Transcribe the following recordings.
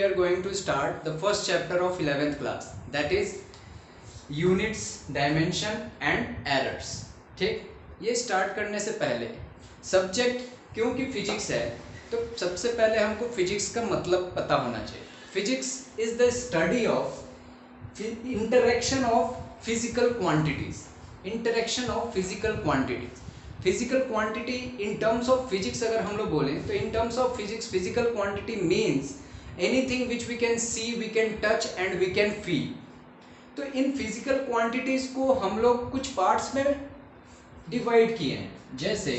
are going to start the first chapter of 11th class, that is units, dimension and errors. ठीक, ये start करने से पहले subject क्योंकि फिजिक्स है तो सबसे पहले हमको फिजिक्स का मतलब पता होना चाहिए। Physics is the study of interaction of physical quantities, interaction of physical quantities. Physical quantity in terms of physics अगर हम लोग बोलें तो in terms of physics physical quantity means anything which we can see, we can touch and we can feel. तो इन physical quantities को हम लोग कुछ पार्ट्स में डिवाइड किए हैं, जैसे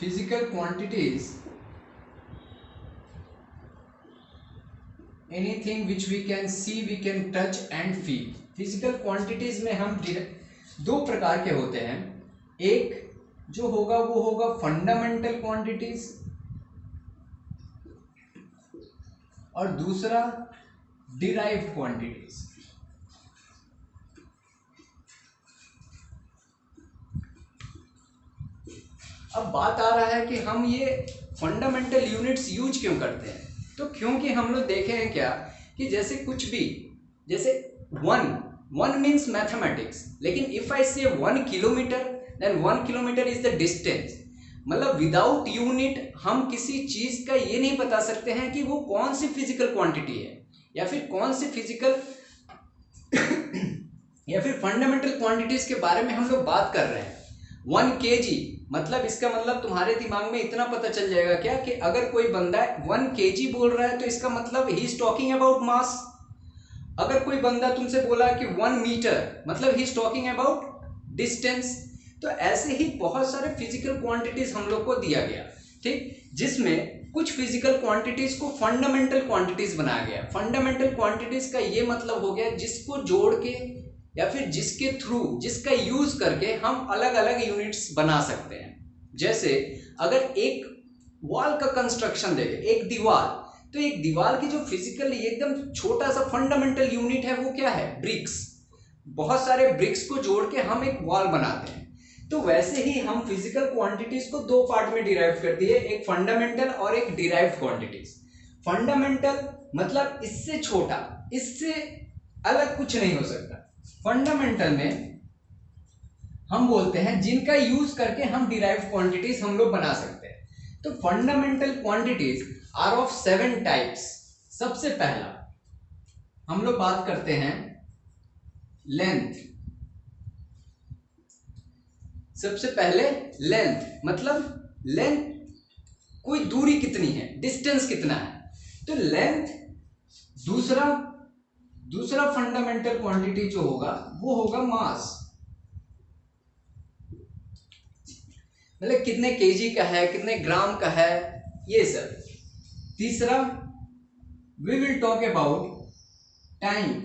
physical quantities anything which we can see, we can touch and feel. Physical quantities में हम दो प्रकार के होते हैं, एक जो होगा वो होगा फंडामेंटल क्वांटिटीज और दूसरा डिराइव्ड क्वांटिटीज। अब बात आ रहा है कि हम ये फंडामेंटल यूनिट्स यूज क्यों करते हैं, तो क्योंकि हम लोग देखे हैं क्या कि जैसे कुछ भी, जैसे वन मीन्स मैथमेटिक्स, लेकिन if I say 1 kilometre then 1 kilometre is the distance. मतलब विदाउट यूनिट हम किसी चीज का ये नहीं बता सकते हैं कि वो कौन सी फिजिकल क्वांटिटी है या फिर कौन सी फिजिकल या फिर फंडामेंटल क्वांटिटीज के बारे में हम लोग बात कर रहे हैं। 1 kg मतलब इसका मतलब तुम्हारे दिमाग में इतना पता चल जाएगा क्या कि अगर कोई बंदा 1 kg बोल रहा है तो इसका मतलब he is talking about mass. अगर कोई बंदा तुमसे बोला कि 1 मीटर मतलब he is talking about distance. तो ऐसे ही बहुत सारे फिजिकल क्वांटिटीज हम लोग को दिया गया, ठीक, जिसमें कुछ फिजिकल क्वांटिटीज को फंडामेंटल क्वांटिटीज बनाया गया। फंडामेंटल क्वांटिटीज का ये मतलब हो गया जिसको जोड़ के या फिर जिसके थ्रू, जिसका यूज करके हम अलग अलग यूनिट्स बना सकते हैं। जैसे अगर एक वॉल का कंस्ट्रक्शन देखे, एक दीवार, तो एक दीवार की जो फिजिकल एकदम छोटा सा फंडामेंटल यूनिट है वो क्या है, ब्रिक्स। बहुत सारे ब्रिक्स को जोड़ के हम एक वॉल बनाते हैं। तो वैसे ही हम फिजिकल क्वांटिटीज को दो पार्ट में डिराइव कर दिए, एक फंडामेंटल और एक डिराइव्ड क्वांटिटीज। फंडामेंटल मतलब इससे छोटा, इससे अलग कुछ नहीं हो सकता। फंडामेंटल में हम बोलते हैं जिनका यूज करके हम डिराइव्ड क्वांटिटीज हम लोग बना सकते हैं। तो fundamental quantities are of 7 types. सबसे पहला हम लोग बात करते हैं लेंथ। सबसे पहले लेंथ मतलब लेंथ, कोई दूरी कितनी है, डिस्टेंस कितना है, तो लेंथ। दूसरा फंडामेंटल क्वांटिटी जो होगा वो होगा मास, मतलब कितने केजी का है, कितने ग्राम का है, ये सब। तीसरा we will talk about time,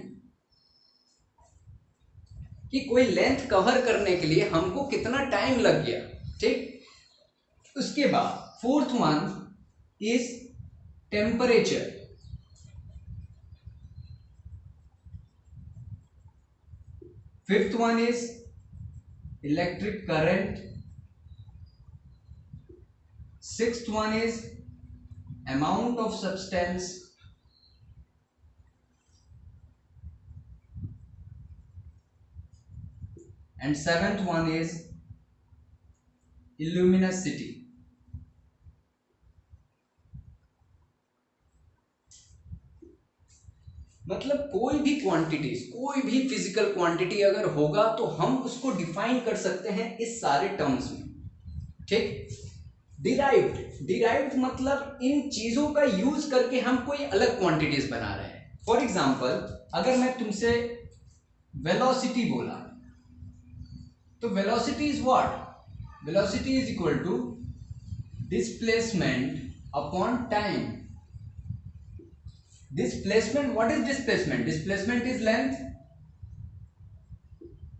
कि कोई लेंथ कवर करने के लिए हमको कितना टाइम लग गया, ठीक। उसके बाद fourth one is temperature. Fifth one is electric current. Sixth one is amount of substance. And seventh one is luminosity. मतलब कोई भी क्वांटिटीज, कोई भी फिजिकल क्वांटिटी अगर होगा तो हम उसको डिफाइन कर सकते हैं इस सारे टर्म्स में, ठीक। डिराइव्ड मतलब इन चीजों का यूज करके हम कोई अलग क्वांटिटीज बना रहे हैं। फॉर एग्जांपल अगर मैं तुमसे वेलोसिटी बोला तो velocity is what, velocity is equal to displacement upon time. Displacement, what is displacement, displacement is length.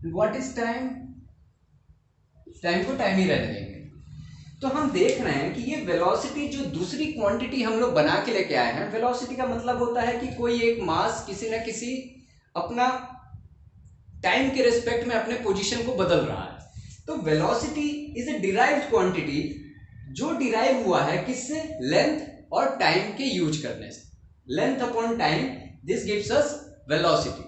What is time, time को टाइम ही रहने देंगे। तो हम देख रहे हैं कि ये वेलोसिटी जो दूसरी क्वांटिटी हम लोग बना के लेके आए हैं, वेलोसिटी का मतलब होता है कि कोई एक मास किसी न किसी अपना टाइम के रिस्पेक्ट में अपने पोजीशन को बदल रहा है। तो velocity is a derived quantity जो डिराइव हुआ है किससे, लेंथ और टाइम के यूज करने से। Length upon time, this gives us velocity.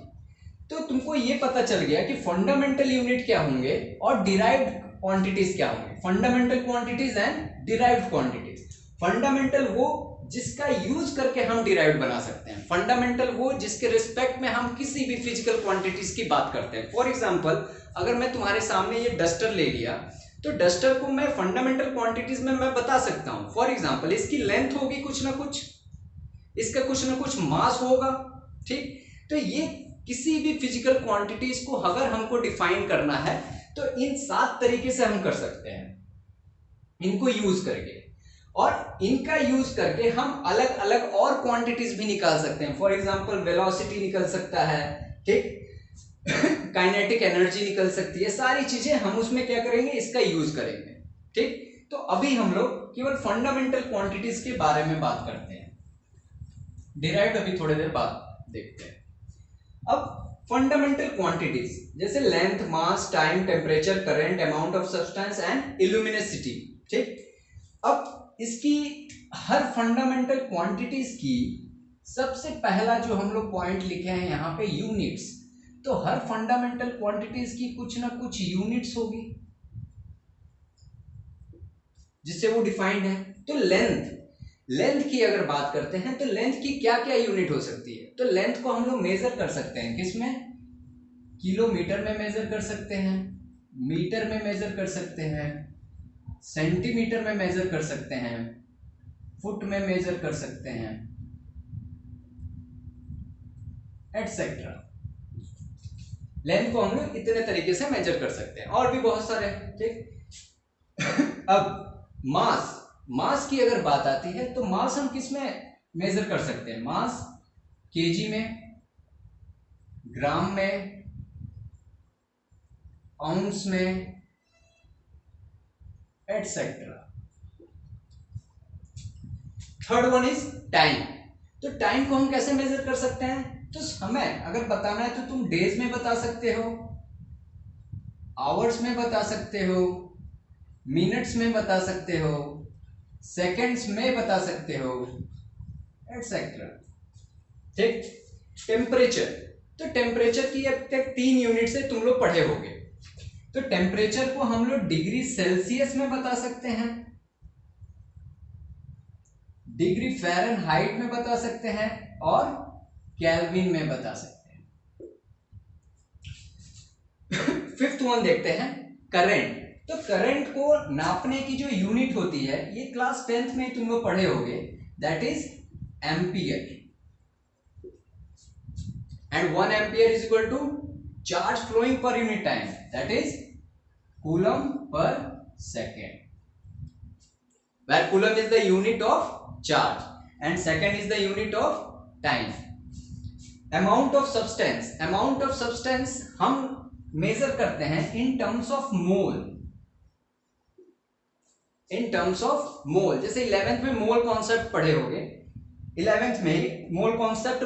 तो तुमको ये पता चल गया कि फंडामेंटल यूनिट क्या होंगे और डिराइव्ड क्वांटिटीज क्या होंगे। Fundamental quantities and derived quantities. Fundamental वो जिसका यूज करके हम डिराइव्ड बना सकते हैं, फंडामेंटल वो जिसके रिस्पेक्ट में हम किसी भी फिजिकल क्वांटिटीज की बात करते हैं। फॉर एग्जांपल, अगर मैं तुम्हारे सामने ये डस्टर ले लिया तो डस्टर को मैं फंडामेंटल क्वांटिटीज में मैं बता सकता हूं। फॉर एग्जांपल, इसकी लेंथ होगी कुछ ना कुछ, इसका कुछ ना कुछ मास होगा, ठीक। तो ये किसी भी फिजिकल क्वांटिटीज को अगर हमको डिफाइन करना है तो इन 7 तरीके से हम कर सकते हैं, इनको यूज करके। और इनका यूज करके हम अलग अलग और क्वांटिटीज भी निकाल सकते हैं। फॉर एग्जांपल, वेलोसिटी निकल सकता है, ठीक, काइनेटिक एनर्जी निकल सकती है, सारी चीजें हम उसमें क्या करेंगे, इसका यूज करेंगे, ठीक। तो अभी हम लोग केवल फंडामेंटल क्वांटिटीज के बारे में बात करते हैं, डिराइव्ड अभी थोड़ी देर बाद देखते हैं। अब फंडामेंटल क्वांटिटीज जैसे length, mass, time, temperature, current, amount of substance and luminosity, ठीक। अब इसकी हर फंडामेंटल क्वांटिटीज की सबसे पहला जो हम लोग पॉइंट लिखे हैं यहाँ पे, यूनिट्स। तो हर फंडामेंटल क्वांटिटीज की कुछ ना कुछ यूनिट्स होगी जिससे वो डिफाइंड है। तो लेंथ की अगर बात करते हैं तो लेंथ की क्या क्या यूनिट हो सकती है। तो लेंथ को हम लोग मेजर कर सकते हैं किसमें, किलोमीटर में मेजर कर सकते हैं, मीटर में मेजर कर सकते हैं, सेंटीमीटर में मेजर कर सकते हैं, फुट में मेजर कर सकते हैं, एटसेट्रा। लेंथ को हम लोग इतने तरीके से मेजर कर सकते हैं, और भी बहुत सारे, ठीक। अब मास की अगर बात आती है तो मास हम किस में मेजर कर सकते हैं, मास केजी में, ग्राम में, आउंस में, etcetera. Third one is time. तो टाइम को हम कैसे मेजर कर सकते हैं, तो समय अगर बताना है तो तुम डेज में बता सकते हो, आवर्स में बता सकते हो, मिनट्स में बता सकते हो, सेकंड्स में बता सकते हो, एटसेट्रा, ठीक। टेम्परेचर, तो टेम्परेचर की अब तक 3 यूनिट से तुम लोग पढ़े होंगे। तो टेम्परेचर को हम लोग डिग्री सेल्सियस में बता सकते हैं, डिग्री फ़ारेनहाइट में बता सकते हैं, और केल्विन में बता सकते हैं। फिफ्थ वन देखते हैं, करंट। तो करंट को नापने की जो यूनिट होती है, ये क्लास 10th में तुम लोग पढ़े होंगे, that is ampere. And 1 ampere is equal to charge flowing per unit time, that is coulomb per second, where coulomb is the unit of charge and second is the unit of time. amount of substance हम major करते हैं in terms of mole, जैसे 11th में mole concept पढ़े होगे, 11th में mole concept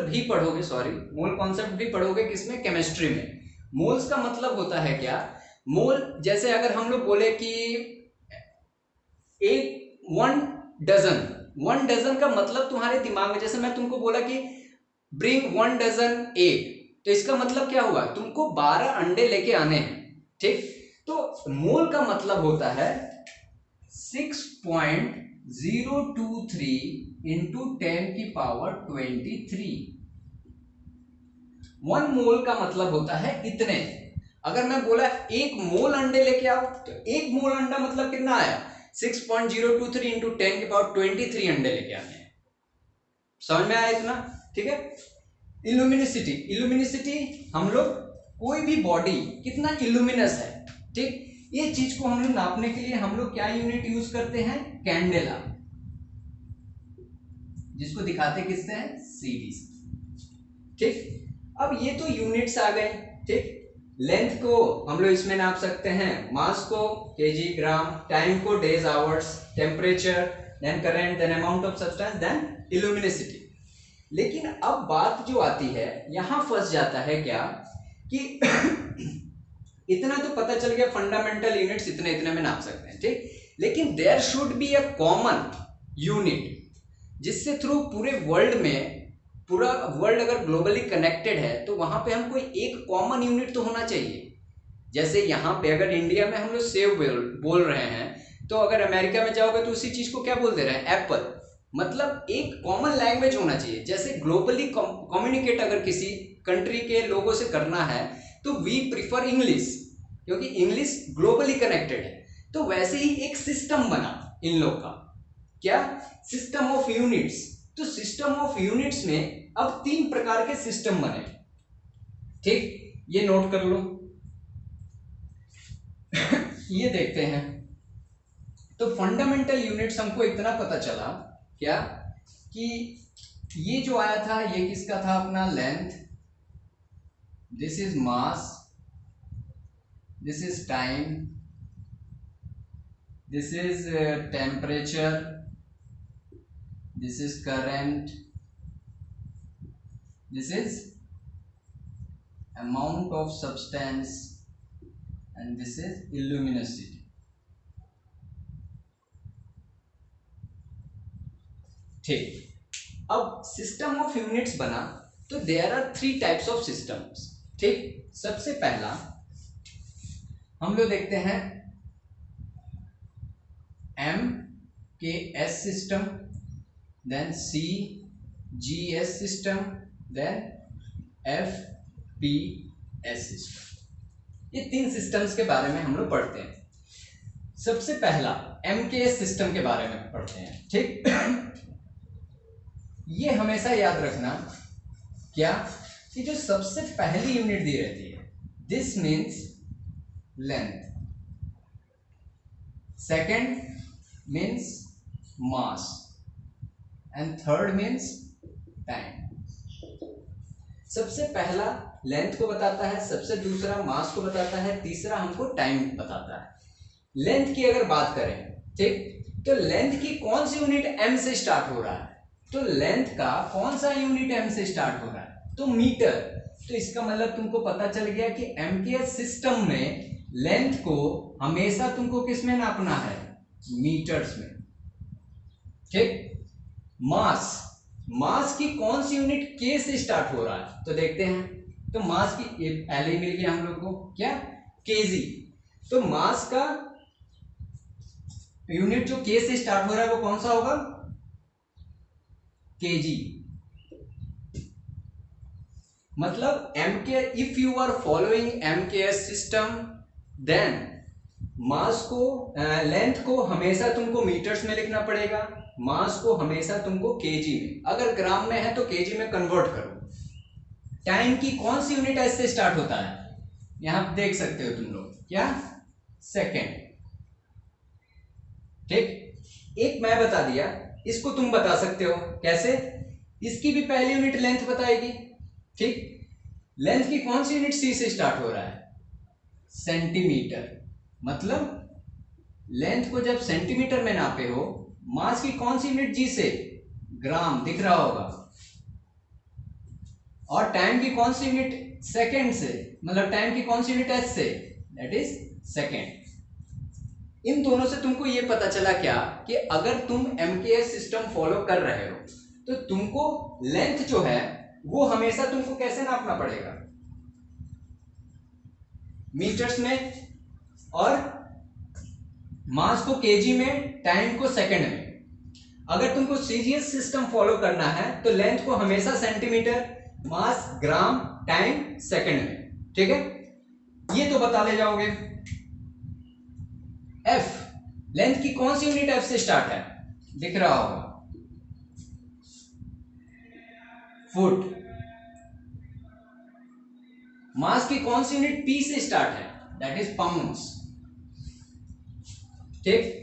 भी पढ़ोगे, किसमें, केमिस्ट्री में। मोल्स का मतलब होता है क्या, मोल जैसे अगर हम लोग बोले कि एक 1 डजन का मतलब तुम्हारे दिमाग में, जैसे मैं तुमको बोला कि ब्रिंग 1 डजन एग, तो इसका मतलब क्या हुआ, तुमको 12 अंडे लेके आने हैं, ठीक। तो मोल का मतलब होता है 6.023 इंटू 10 की पावर 23। 1 मोल का मतलब होता है इतने। अगर मैं बोला 1 मोल अंडे लेके आओ, तो 1 मोल अंडा मतलब कितना आया, 6.023 इंटू 10 की पावर 23 अंडे लेके आने हैं। समझ में आया इतना, ठीक है। इल्यूमिनिसिटी हम लोग कोई भी बॉडी कितना इल्यूमिनस है, ठीक, ये चीज को हम लोग नापने के लिए हम लोग क्या यूनिट यूज करते हैं, कैंडेला, जिसको दिखाते किससे हैं, सीडी से, ठीक। अब ये तो यूनिट्स आ गए, ठीक। लेंथ को हम लोग इसमें नाप सकते हैं, मास को केजी, ग्राम, टाइम को days, hours, temperature, then current, then amount of substance, then luminosity. लेकिन अब बात जो आती है, यहां फंस जाता है क्या कि इतना तो पता चल गया, फंडामेंटल यूनिट्स इतने इतने में नाप सकते हैं, ठीक। लेकिन there should be a common unit जिससे थ्रू पूरे वर्ल्ड में, पूरा वर्ल्ड अगर ग्लोबली कनेक्टेड है तो वहां पे हमको एक कॉमन यूनिट तो होना चाहिए। जैसे यहाँ पे अगर इंडिया में हम लोग सेव बोल रहे हैं, तो अगर अमेरिका में जाओगे तो उसी चीज को क्या बोल दे रहे हैं, एप्पल। मतलब एक कॉमन लैंग्वेज होना चाहिए। जैसे ग्लोबली कम्युनिकेट अगर किसी कंट्री के लोगों से करना है तो वी प्रिफर इंग्लिश, क्योंकि इंग्लिश ग्लोबली कनेक्टेड है। तो वैसे ही एक सिस्टम बना इन लोग का, क्या, सिस्टम ऑफ यूनिट्स। तो सिस्टम ऑफ यूनिट्स में अब 3 प्रकार के सिस्टम बने, ठीक, ये नोट कर लो। ये देखते हैं। तो फंडामेंटल यूनिट्स हमको इतना पता चला क्या, कि ये जो आया था ये किसका था, अपना length, this is mass, this is time, this is temperature, this is current, this is amount of substance and this is luminosity. ठीक, अब सिस्टम ऑफ यूनिट्स बना तो there are 3 types of systems. ठीक, सबसे पहला हम लोग देखते हैं MKS system, then CGS system, then FPS system. ये 3 सिस्टम्स के बारे में हम लोग पढ़ते हैं। सबसे पहला MKS सिस्टम के बारे में पढ़ते हैं। ठीक, ये हमेशा याद रखना क्या, कि जो सबसे पहली यूनिट दी रहती है, this means length, second means mass and third means time. सबसे पहला लेंथ को बताता है, सबसे दूसरा मास को बताता है, तीसरा हमको टाइम बताता है। लेंथ की अगर बात करें, ठीक, तो लेंथ की कौन सी यूनिट m से स्टार्ट हो रहा है, तो लेंथ का कौन सा यूनिट m से स्टार्ट हो रहा है, तो मीटर। तो इसका मतलब तुमको पता चल गया कि MKS सिस्टम में लेंथ को हमेशा तुमको किस में नापना है, मीटर्स में। ठीक, मास, मास की कौन सी यूनिट K से स्टार्ट हो रहा है, तो देखते हैं। तो मास की पहले ही मिल गया हम लोग को, क्या, kg। तो मास का यूनिट जो K से स्टार्ट हो रहा है वो कौन सा होगा, kg। मतलब MK, if you are following MKS system, then mass को, लेंथ को हमेशा तुमको मीटर्स में लिखना पड़ेगा, मास को हमेशा तुमको kg में, अगर ग्राम में है तो kg में कन्वर्ट करो। टाइम की कौन सी यूनिट ऐसे स्टार्ट होता है, यहां देख सकते हो तुम लोग, क्या, सेकेंड। ठीक, एक मैं बता दिया, इसको तुम बता सकते हो कैसे, इसकी भी पहली यूनिट लेंथ बताएगी। ठीक, लेंथ की कौन सी यूनिट C से स्टार्ट हो रहा है, सेंटीमीटर। मतलब लेंथ को जब सेंटीमीटर में नापे हो, मास की कौन सी यूनिट G से, ग्राम, दिख रहा होगा, और टाइम की कौन सी यूनिट, सेकेंड से, मतलब टाइम की कौन सी यूनिट S से, दैट इज सेकेंड। इन दोनों से तुमको ये पता चला क्या, कि अगर तुम MKS सिस्टम फॉलो कर रहे हो तो तुमको लेंथ जो है वो हमेशा तुमको कैसे नापना पड़ेगा, मीटर्स में, और मास को kg में, टाइम को सेकंड में। अगर तुमको CGS सिस्टम फॉलो करना है तो लेंथ को हमेशा सेंटीमीटर, मास ग्राम, टाइम सेकंड में। ठीक है, ये तो बता ले जाओगे। F, लेंथ की कौन सी यूनिट F से स्टार्ट है, दिख रहा होगा, फुट। मास की कौन सी यूनिट P से स्टार्ट है, दैट इज पाउंड्स। ठीक,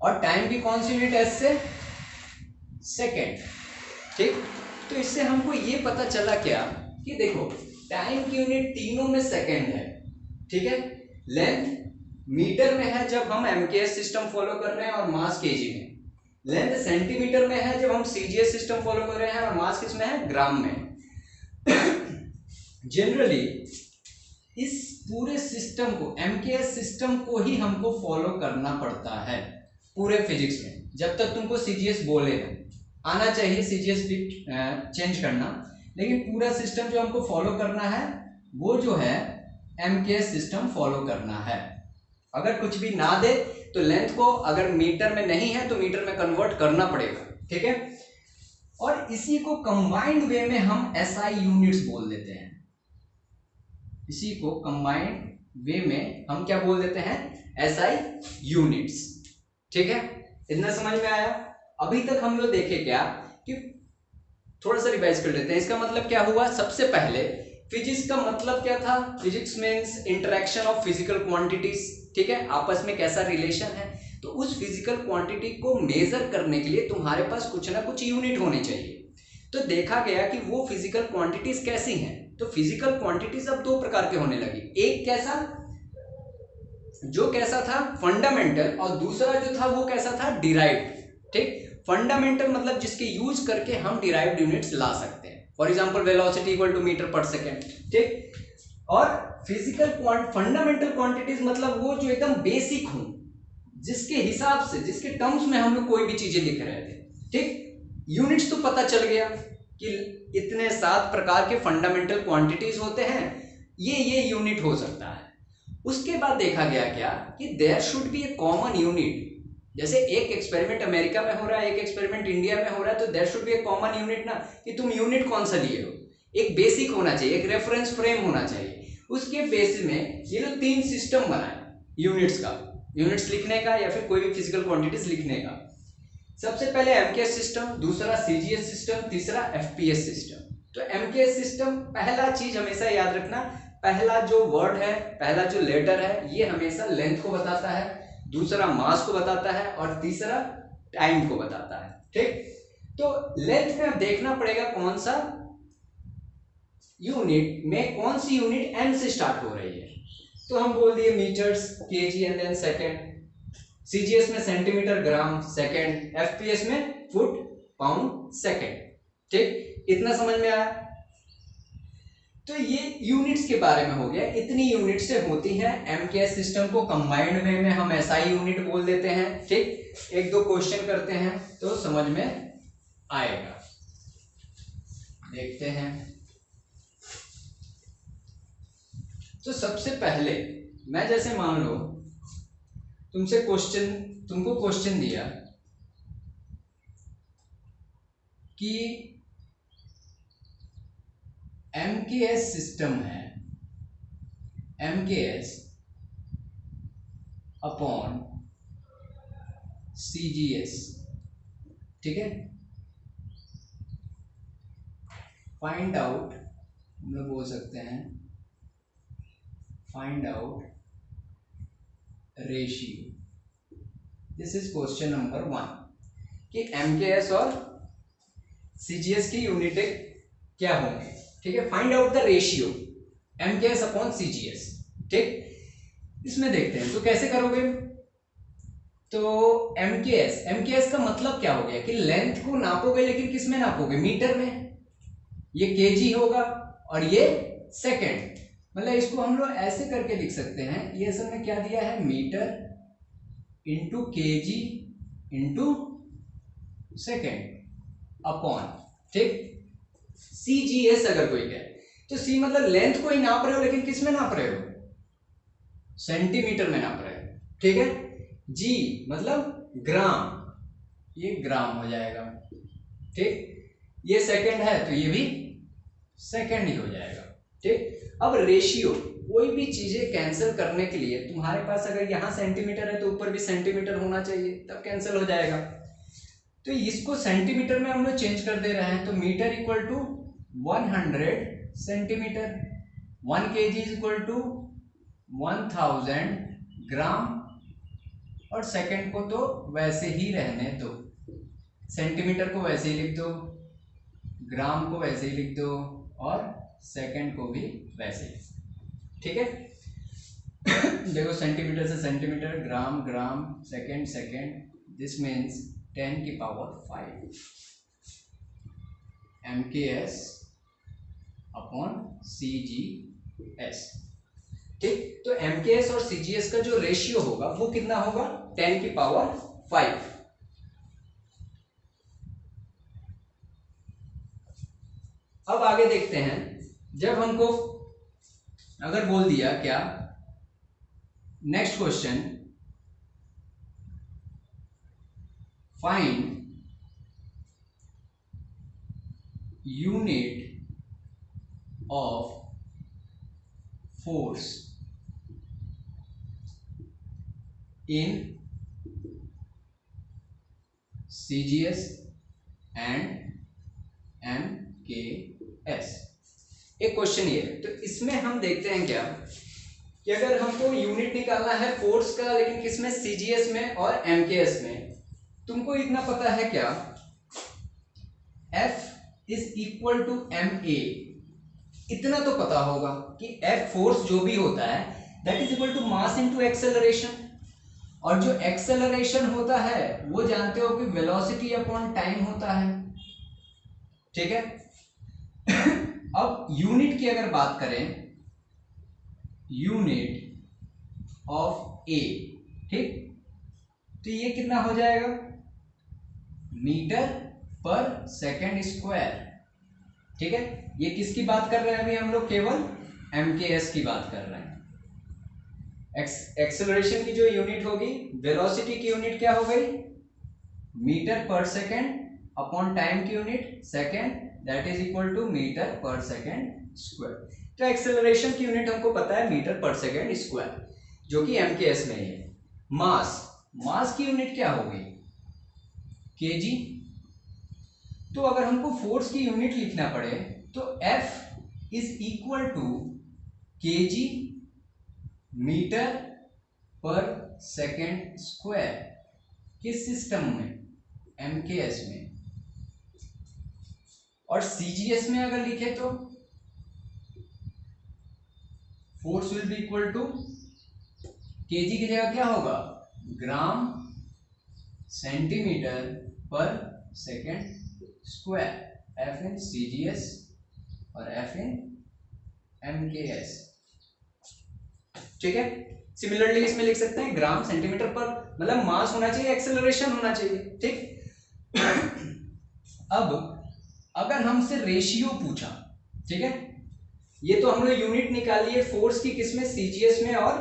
और टाइम की कौन सी यूनिट S से, सेकेंड। ठीक, तो इससे हमको ये पता चला क्या, कि देखो टाइम की यूनिट तीनों में सेकेंड है। ठीक है, लेंथ मीटर में है जब हम MKS सिस्टम फॉलो कर रहे हैं, और मास kg में। लेंथ सेंटीमीटर में है जब हम CGS सिस्टम फॉलो कर रहे हैं, और मास किस में है, ग्राम में। जनरली इस पूरे सिस्टम को, MKS सिस्टम को ही हमको फॉलो करना पड़ता है। पूरे फिजिक्स में, जब तक तुमको सीजीएस बोले ना आना चाहिए सीजीएस चेंज करना, लेकिन पूरा सिस्टम जो हमको फॉलो करना है वो जो है एमकेएस सिस्टम फॉलो करना है। अगर कुछ भी ना दे तो लेंथ को अगर मीटर में नहीं है तो मीटर में कन्वर्ट करना पड़ेगा, ठीक है। और इसी को कंबाइंड वे में हम एसआई यूनिट्स बोल देते हैं। इसी को कंबाइंड वे में हम क्या बोल देते हैं, एसआई यूनिट्स, ठीक है। इतना समझ में आया। अभी तक हम लोग देखे क्या कि थोड़ा सा रिवाइज कर लेते हैं। इसका मतलब क्या हुआ, सबसे पहले फिजिक्स का मतलब क्या था, physics means interaction of physical quantities, ठीक है, आपस में कैसा रिलेशन है। तो उस फिजिकल क्वांटिटी को मेजर करने के लिए तुम्हारे पास कुछ ना कुछ यूनिट होनी चाहिए। तो देखा गया कि वो फिजिकल क्वांटिटीज कैसी हैं। तो फिजिकल क्वांटिटीज अब दो प्रकार के होने लगी, एक कैसा था फंडामेंटल, और दूसरा जो था वो कैसा था डिराइव्ड, ठीक। फंडामेंटल मतलब जिसके यूज करके हम डिराइव्ड यूनिट्स ला सकते हैं, for example velocity equal to metre per second, ठीक। और फिजिकल फंडामेंटल क्वांटिटीज मतलब वो जो एकदम बेसिक हो, जिसके हिसाब से जिसके टर्म्स में हम लोग कोई भी चीजें लिख रहे थे, ठीक। यूनिट्स तो पता चल गया कि इतने 7 प्रकार के फंडामेंटल क्वांटिटीज होते हैं, ये यूनिट हो सकता है। उसके बाद देखा गया क्या कि there should be a common unit. जैसे एक एक्सपेरिमेंट अमेरिका में हो रहा है, एक एक्सपेरिमेंट इंडिया में हो रहा है, तो there should be a common unit ना, कि तुम यूनिट कौन सा लिए हो, एक बेसिक होना चाहिए, एक रेफरेंस फ्रेम होना चाहिए। उसके बेसिस में ये लोग 3 सिस्टम बनाए यूनिट्स का, यूनिट्स लिखने का या फिर कोई भी फिजिकल क्वांटिटीज लिखने का। सबसे पहले एमकेएस सिस्टम, दूसरा सीजीएस सिस्टम, तीसरा एफपीएस सिस्टम। तो एमकेएस सिस्टम, पहला चीज हमेशा याद रखना, पहला जो वर्ड है, पहला जो लेटर है, ये हमेशा लेंथ को बताता है, दूसरा मास को बताता है, और तीसरा टाइम को बताता है, ठीक। तो लेंथ में देखना पड़ेगा कौन सा यूनिट में कौन सी यूनिट एम से स्टार्ट हो रही है। तो हम बोल दिए metres, kg and then second. CGS में सेंटीमीटर, ग्राम, सेकेंड। एफपीएस में फुट, पाउंड, सेकेंड, ठीक। इतना समझ में आया। तो ये यूनिट्स के बारे में हो गया, इतनी यूनिट से होती हैं। एमकेएस सिस्टम को कंबाइंड वे में हम एसआई यूनिट बोल देते हैं, ठीक। एक दो क्वेश्चन करते हैं तो समझ में आएगा, देखते हैं। तो सबसे पहले मैं जैसे मान लो तुमको क्वेश्चन दिया कि एमकेएस सिस्टम है, एमकेएस अपॉन सीजीएस, ठीक है। फाइंड आउट, हम लोग बोल सकते हैं find out ratio. This is question number 1 कि एमकेएस और सीजीएस की यूनिट क्या होंगे, ठीक है। Find out the ratio MKS upon CGS, ठीक। इसमें देखते हैं तो कैसे करोगे। तो एमकेएस का मतलब क्या हो गया कि लेंथ को नापोगे, लेकिन किस में नापोगे, मीटर में। ये केजी होगा और ये सेकेंड, मतलब इसको हम लोग ऐसे करके लिख सकते हैं, ये असल में क्या दिया है, metre into kg into second upon, ठीक। सीजीएस अगर कोई कहे तो सी मतलब लेंथ को ही नाप रहे हो, लेकिन किस में नाप रहे हो, सेंटीमीटर में नाप रहे हो, ठीक है। जी मतलब ग्राम, ये ग्राम हो जाएगा, ठीक। ये सेकंड है तो ये भी सेकंड ही हो जाएगा, ठीक। अब रेशियो, कोई भी चीजें कैंसिल करने के लिए तुम्हारे पास अगर यहाँ सेंटीमीटर है तो ऊपर भी सेंटीमीटर होना चाहिए, तब कैंसिल हो जाएगा। तो इसको सेंटीमीटर में हम लोग चेंज कर दे रहे हैं, तो metre equal to 100 centimetre, 1 kg is equal to 1000 gram, और सेकंड को तो वैसे ही रहने दो, सेंटीमीटर को वैसे ही लिख दो, ग्राम को वैसे ही लिख दो, और सेकंड को भी वैसे ही, ठीक है। देखो सेंटीमीटर से centimetre, gram gram, second second, this means 10 की पावर 5 एमकेएस अपॉन सीजीएस, ठीक। तो एमकेएस और सीजीएस का जो रेशियो होगा वो कितना होगा, 10 की पावर 5। अब आगे देखते हैं, जब हमको अगर बोल दिया क्या, next question, find unit of force in CGS and MKS। एक क्वेश्चन ये है, तो इसमें हम देखते हैं क्या कि अगर हमको यूनिट निकालना है फोर्स का, लेकिन किसमें, CGS में और MKS में, तुमको इतना पता है क्या, F is equal to MA, इतना तो पता होगा कि F फोर्स जो भी होता है that is equal to mass into acceleration, और जो एक्सेलरेशन होता है वो जानते हो कि वेलोसिटी अपॉन टाइम होता है, ठीक है। अब यूनिट की अगर बात करें, यूनिट ऑफ ए, ठीक, तो ये कितना हो जाएगा, मीटर पर सेकेंड स्क्वायर, ठीक है। ये किसकी बात कर रहे हैं अभी हम लोग, केवल MKS की बात कर रहे हैं। एक्सेलरेशन की जो यूनिट होगी, वेलोसिटी की यूनिट क्या हो गई, metre per second upon time की unit second, that is equal to metre per second square. तो एक्सेलरेशन की यूनिट हमको पता है मीटर पर सेकेंड स्क्वायर, जो कि MKS में है। मास की यूनिट क्या होगी, kg। तो अगर हमको फोर्स की यूनिट लिखना पड़े तो F is equal to kg metre per second square, किस सिस्टम में, MKS में। और CGS में अगर लिखे तो force will be equal to kg की जगह क्या होगा, gram centimetre per second square, F in CGS और F इन MKS, ठीक है। सिमिलरली इसमें लिख सकते हैं ग्राम सेंटीमीटर पर, मतलब मास होना चाहिए, एक्सेलरेशन होना चाहिए, ठीक। अब अगर हमसे रेशियो पूछा, ठीक है, ये तो हम लोग यूनिट निकाल लिए फोर्स की, किसमें, CGS में और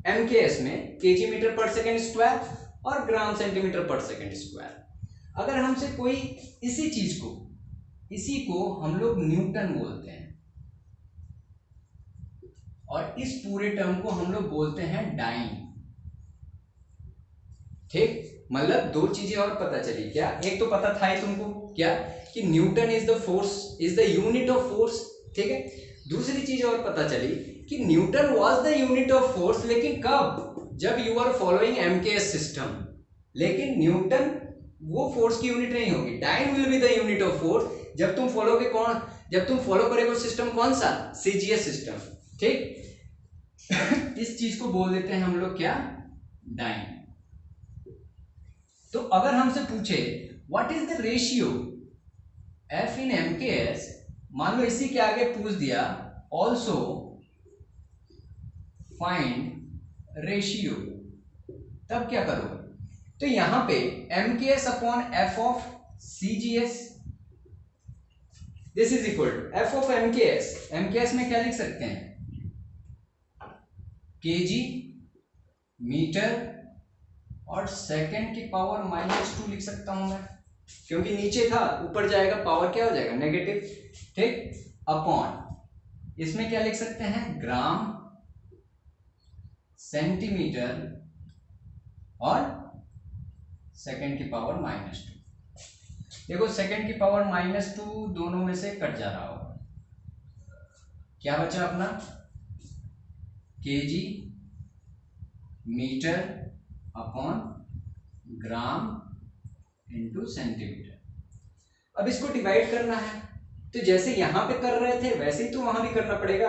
MKS में, kg metre per second square और ग्राम सेंटीमीटर पर सेकेंड स्क्वायर। अगर हमसे कोई इसी को हम लोग न्यूटन बोलते हैं, और इस पूरे टर्म को हम लोग बोलते हैं डाइन, ठीक। मतलब दो चीजें और पता चली क्या, एक तो पता था ही तुमको क्या कि Newton is the force, is the unit of force, ठीक है। दूसरी चीज और पता चली कि Newton was the unit of force, लेकिन कब, जब you are following MKS system. लेकिन न्यूटन वो फोर्स की यूनिट नहीं होगी, dyne will be the unit of force जब तुम फॉलो करोगे सिस्टम कौन सा, CGS सिस्टम, ठीक। इस चीज को बोल देते हैं हम लोग क्या, डाइन। तो अगर हमसे पूछे what is the ratio F in MKS, मान लो इसी के आगे पूछ दिया ऑल्सो फाइंड रेशियो, तब क्या करोगे, तो यहां पे MKS upon F of CGS, this is equal to F of MKS में क्या लिख सकते हैं, kg मीटर और सेकेंड की पावर -2 लिख सकता हूं मैं, क्योंकि नीचे था, ऊपर जाएगा पावर क्या हो जाएगा, नेगेटिव, ठीक। अपॉन इसमें क्या लिख सकते हैं, ग्राम सेंटीमीटर और सेकेंड की पावर -2। देखो सेकेंड की पावर -2 दोनों में से कट जा रहा होगा, क्या बचा अपना, kg metre upon gram into centimetre. अब इसको डिवाइड करना है, तो जैसे यहां पे कर रहे थे वैसे ही तो वहां भी करना पड़ेगा।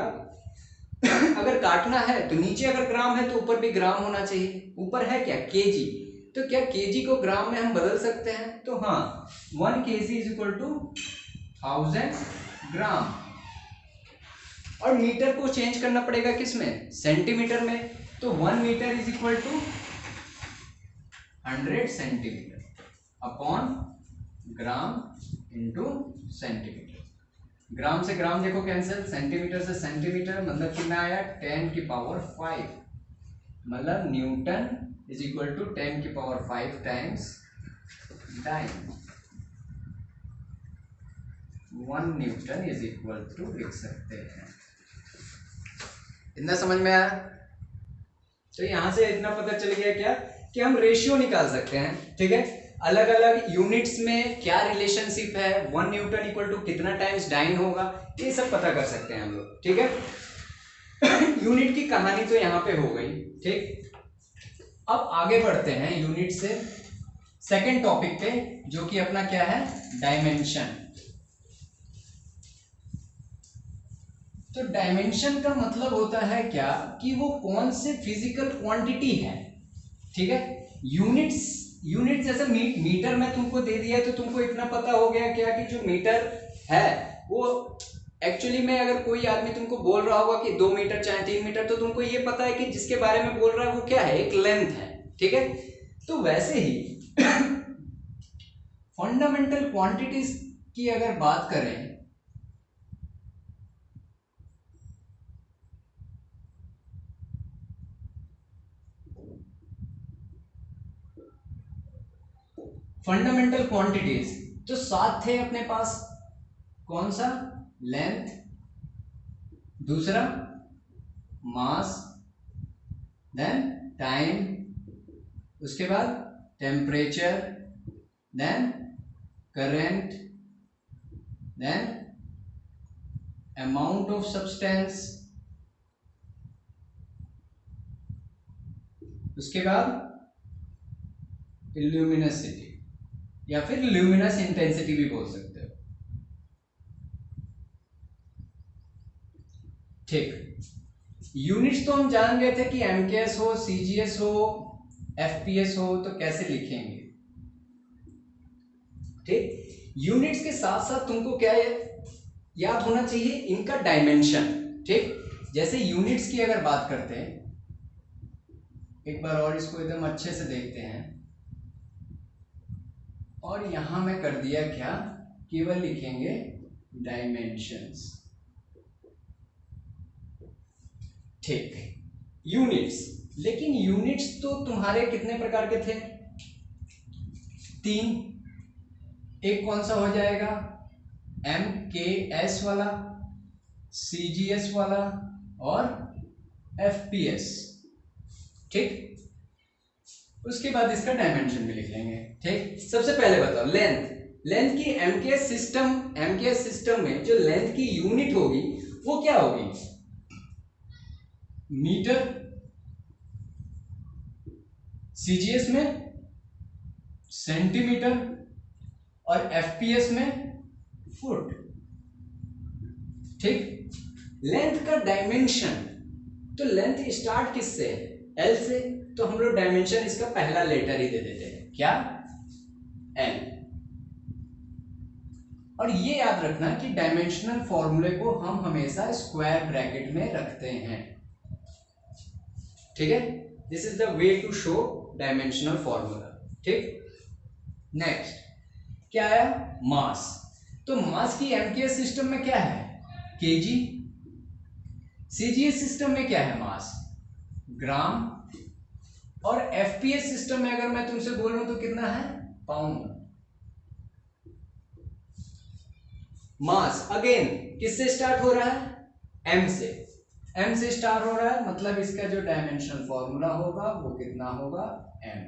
अगर काटना है तो नीचे अगर ग्राम है तो ऊपर भी ग्राम होना चाहिए, ऊपर है क्या, kg, तो क्या kg को ग्राम में हम बदल सकते हैं, तो हाँ, 1 kg is equal to 1000 gram. और मीटर को चेंज करना पड़ेगा किसमें, सेंटीमीटर में, तो 1 metre is equal to 100 centimetre upon gram into centimetre. Gram से ग्राम देखो कैंसिल, सेंटीमीटर से सेंटीमीटर, मतलब कितना आया 10⁵, मतलब Newton is equal to 10⁵ times dyne. 1 Newton is equal to लिख सकते हैं। इतना समझ में आया? तो यहां से इतना पता चल गया क्या कि हम रेशियो निकाल सकते हैं, ठीक है, अलग अलग यूनिट्स में क्या रिलेशनशिप है, 1 न्यूटन इक्वल टू कितना टाइम्स डाइन होगा, ये सब पता कर सकते हैं हम लोग, ठीक है। यूनिट की कहानी तो यहाँ पे हो गई, ठीक। अब आगे बढ़ते हैं यूनिट से सेकंड टॉपिक पे, जो कि अपना क्या है, डायमेंशन। तो डायमेंशन का मतलब होता है क्या कि वो कौन से फिजिकल क्वांटिटी है, ठीक है। यूनिट जैसे मीटर में तुमको दे दिया तो तुमको इतना पता हो गया क्या कि जो मीटर है वो एक्चुअली में, अगर कोई आदमी तुमको बोल रहा होगा कि 2 मीटर चाहे 3 मीटर, तो तुमको ये पता है कि जिसके बारे में बोल रहा है वो क्या है, एक लेंथ है, ठीक है। तो वैसे ही फंडामेंटल क्वांटिटीज की अगर बात करें, फंडामेंटल क्वांटिटीज तो 7 थे अपने पास। कौन सा? लेंथ, दूसरा मास, देन टाइम, उसके बाद temperature, then current, then amount of substance, उसके बाद इल्यूमिनसिटी या फिर ल्यूमिनस इंटेंसिटी भी बोल सकते हो, ठीक। यूनिट्स तो हम जान गए थे कि एमकेएस हो, सीजीएस हो, एफपीएस हो, तो कैसे लिखेंगे, ठीक। यूनिट्स के साथ साथ तुमको क्या याद होना चाहिए, इनका डायमेंशन, ठीक। जैसे यूनिट्स की अगर बात करते हैं, एक बार और इसको एकदम अच्छे से देखते हैं, और यहां मैं कर दिया क्या, केवल लिखेंगे डायमेंशंस, ठीक। यूनिट्स, लेकिन यूनिट्स तो तुम्हारे कितने प्रकार के थे, 3। एक कौन सा हो जाएगा, एमकेएस वाला, सीजीएस वाला और एफपीएस, ठीक। उसके बाद इसका डायमेंशन भी लिख लेंगे, ठीक। सबसे पहले बताओ लेंथ की एमकेएस सिस्टम में जो लेंथ की यूनिट होगी वो क्या होगी, मीटर, सीजीएस में सेंटीमीटर और एफपीएस में फुट, ठीक। लेंथ का डायमेंशन, तो लेंथ स्टार्ट किससे है, एल से, तो हम लोग डायमेंशन इसका पहला लेटर ही दे देते हैं, क्या, एल। और ये याद रखना कि डायमेंशनल फॉर्मूले को हम हमेशा स्क्वायर ब्रैकेट में रखते हैं, ठीक है। This is the way to show dimensional formula, ठीक। नेक्स्ट क्या है, मास। तो मास की एमकेएस सिस्टम में क्या है, केजी, सीजीएस सिस्टम में क्या है मास, ग्राम, और एफपीएस सिस्टम में अगर मैं तुमसे बोलूं तो कितना है, पाउंड। मास अगेन किससे स्टार्ट हो रहा है, एम से, एम से स्टार्ट हो रहा है, मतलब इसका जो डायमेंशनल फॉर्मूला होगा वो कितना होगा, एम।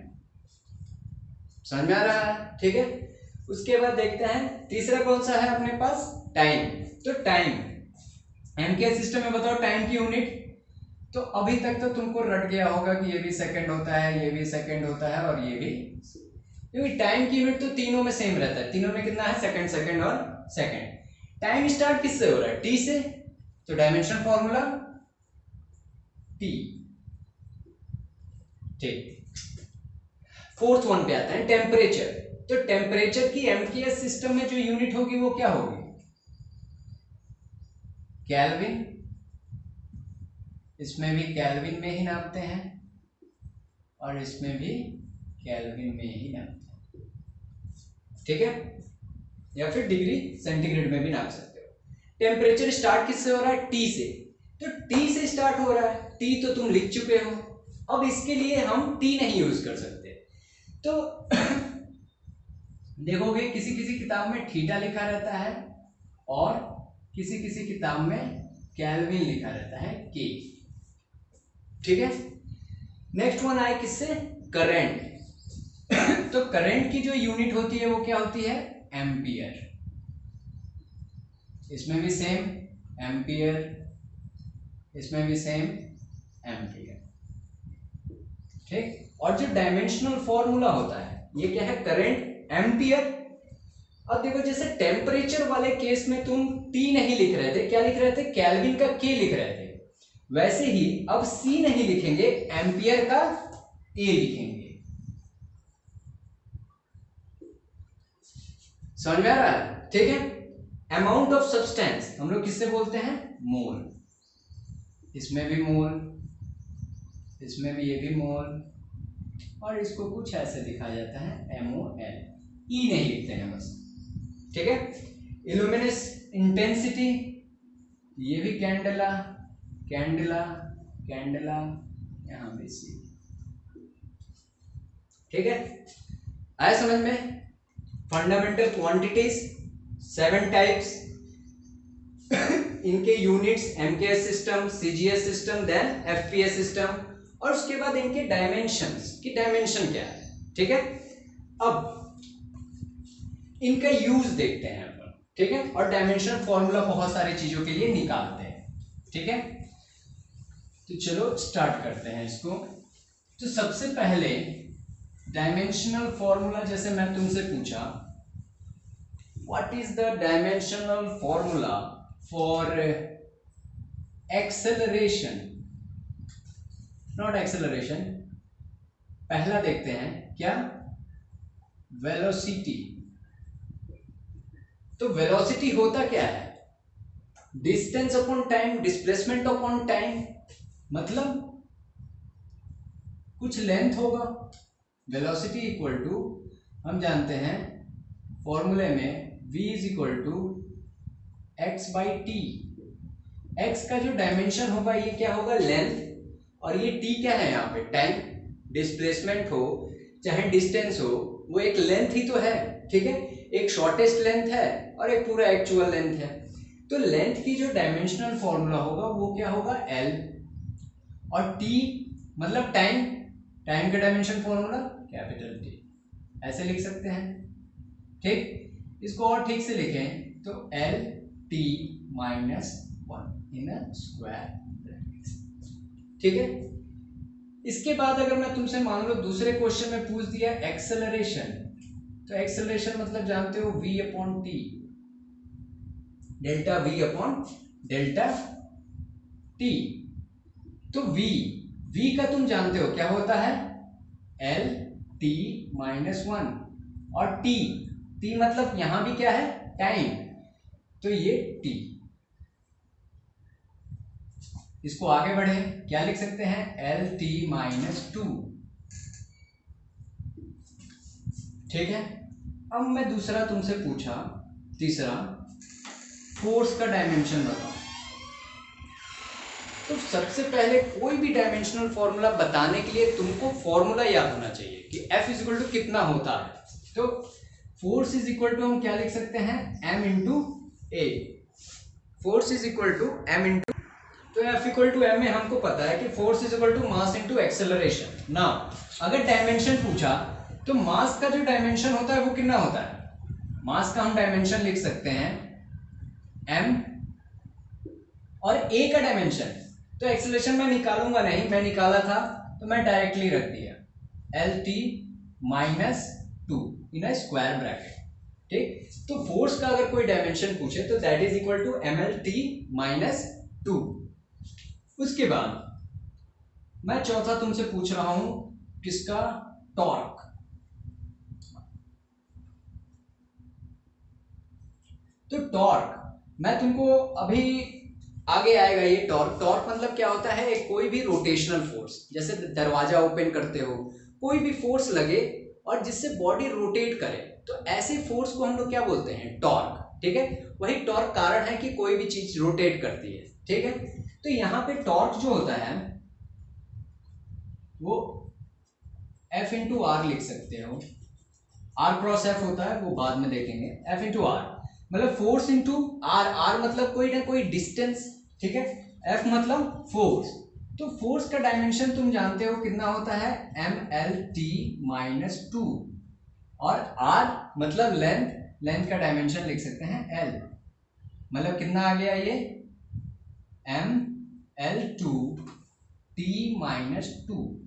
समझ में आ रहा है, ठीक है। उसके बाद देखते हैं तीसरा कौन सा है अपने पास, टाइम। तो टाइम, एम के सिस्टम में बताओ टाइम की यूनिट, तो अभी तक तो तुमको रट गया होगा कि ये भी सेकंड होता है, ये भी सेकंड होता है और ये भी, क्योंकि टाइम की यूनिट तो तीनों में सेम रहता है, तीनों में कितना है, सेकंड सेकंड और सेकंड। टाइम स्टार्ट किससे हो रहा है, टी से, तो डायमेंशन फॉर्मूला टी, ठीक। फोर्थ वन पे आता है टेम्परेचर। तो टेम्परेचर की एमकेएस सिस्टम में जो यूनिट होगी वो क्या होगी, केल्विन, इसमें भी केल्विन में ही नापते हैं और इसमें भी केल्विन में ही नापते हैं, ठीक है, या फिर डिग्री सेंटीग्रेड में भी नाप सकते हो। टेम्परेचर स्टार्ट किससे हो रहा है? टी से, तो टी से स्टार्ट हो रहा है, टी तो तुम लिख चुके हो। अब इसके लिए हम टी नहीं यूज कर सकते, तो देखोगे किसी किसी किताब में थीटा लिखा रहता है और किसी किसी किताब में केल्विन लिखा रहता है, के, ठीक है। नेक्स्ट वन आए किससे? करंट। तो करंट की जो यूनिट होती है वो क्या होती है? एम्पियर। इसमें भी सेम एम्पियर, इसमें भी सेम एम्पियर, ठीक। और जो डायमेंशनल फॉर्मूला होता है ये क्या है? Current, ampere. अब देखो जैसे टेम्परेचर वाले केस में तुम टी नहीं लिख रहे थे, क्या लिख रहे थे? केल्विन का के लिख रहे थे। वैसे ही अब सी नहीं लिखेंगे, एम्पियर का ए लिखेंगे। समझ में आ रहा है? ठीक है। अमाउंट ऑफ सब्सटेंस हम लोग किससे बोलते हैं? मोल। इसमें भी मोल, इसमें भी, ये भी मोल, और इसको कुछ ऐसे दिखाया जाता है MOL, ई नहीं लिखते हैं बस, ठीक है। इल्यूमिनेस इंटेंसिटी, ये भी कैंडेला, कैंडेला, कैंडेला, यहां भी सी, ठीक है। आया समझ में? फंडामेंटल क्वांटिटीज 7 टाइप्स, इनके units MKS system, CGS system, then FPS system, और उसके बाद इनके डायमेंशंस की डायमेंशन क्या है, ठीक है। अब इनका यूज देखते हैं अपन, ठीक है, और डायमेंशन फॉर्मूला बहुत सारी चीजों के लिए निकालते हैं, ठीक है। तो चलो स्टार्ट करते हैं इसको। तो सबसे पहले डायमेंशनल फॉर्मूला, जैसे मैं तुमसे पूछा what is the dimensional formula for acceleration, not acceleration, पहला देखते हैं क्या? वेलोसिटी। तो वेलोसिटी होता क्या है? Distance upon time, displacement upon time, मतलब कुछ लेंथ होगा। वेलोसिटी इक्वल टू, हम जानते हैं फॉर्मूले में v is equal to x by t. X का जो डायमेंशन होगा ये क्या होगा? लेंथ, और ये t क्या है यहाँ पे? टाइम। डिस्प्लेसमेंट हो चाहे डिस्टेंस हो, वो एक लेंथ ही तो है, ठीक है। एक शॉर्टेस्ट लेंथ है और एक पूरा एक्चुअल लेंथ है। तो लेंथ की जो डायमेंशनल फॉर्मूला होगा वो क्या होगा? L, और t मतलब टाइम, टाइम का डायमेंशन फॉर्मूला कैपिटल T, ऐसे लिख सकते हैं, ठीक। इसको और ठीक से लिखें तो L T माइनस 1 इन स्क्वायर ब्रैकेट, ठीक है। इसके बाद अगर मैं तुमसे मान लो दूसरे क्वेश्चन में पूछ दिया एक्सेलरेशन, तो एक्सेलरेशन मतलब जानते हो v upon T, delta v upon delta T. तो v का तुम जानते हो क्या होता है? L T माइनस 1, और t मतलब यहां भी क्या है? टाइम, तो ये t। इसको आगे बढ़े, क्या लिख सकते हैं? L T माइनस 2, ठीक है। अब मैं दूसरा तुमसे पूछा, तीसरा, फोर्स का डायमेंशन बताओ। तो सबसे पहले कोई भी डायमेंशनल फॉर्मूला बताने के लिए तुमको फॉर्मूला याद होना चाहिए कि F इज इक्वल टू कितना होता है। तो फोर्स इज इक्वल टू हम क्या लिख सकते हैं? M into a. Force is equal to M into, तो F इक्वल टू M में हमको पता है कि force is equal to mass into acceleration. ना अगर डायमेंशन पूछा तो मास का जो डायमेंशन होता है वो कितना होता है? मास का हम डायमेंशन लिख सकते हैं M, और A का डायमेंशन, तो एक्सेलरेशन मैं निकालूंगा नहीं, मैं निकाला था तो मैं डायरेक्टली रख दिया LT minus 2 in square bracket, ठीक। तो फोर्स का अगर कोई डायमेंशन पूछे तो that is equal to MLT minus 2। उसके बाद मैं चौथा तुमसे पूछ रहा हूं किसका? टॉर्क। तो टॉर्क मैं तुमको अभी आगे आएगा ये टॉर्क। टॉर्क मतलब क्या होता है? कोई भी रोटेशनल फोर्स, जैसे दरवाजा ओपन करते हो, कोई भी फोर्स लगे और जिससे बॉडी रोटेट करे, तो ऐसे फोर्स को हम लोग क्या बोलते हैं? टॉर्क। ठीक है, वही टॉर्क कारण है कि कोई भी चीज रोटेट करती है। ठीक है, तो यहाँ पे टॉर्क जो होता है वो F इंटू आर लिख सकते हो। आर क्रॉस एफ होता है, वो बाद में देखेंगे। F इंटू आर मतलब फोर्स इंटू आर। आर मतलब कोई ना कोई डिस्टेंस। ठीक है, F मतलब फोर्स। तो फोर्स का डायमेंशन तुम जानते हो कितना होता है? mlt-2। और r मतलब लेंथ। लेंथ का डायमेंशन लिख सकते हैं l। मतलब कितना आ गया ये? ml2t-2।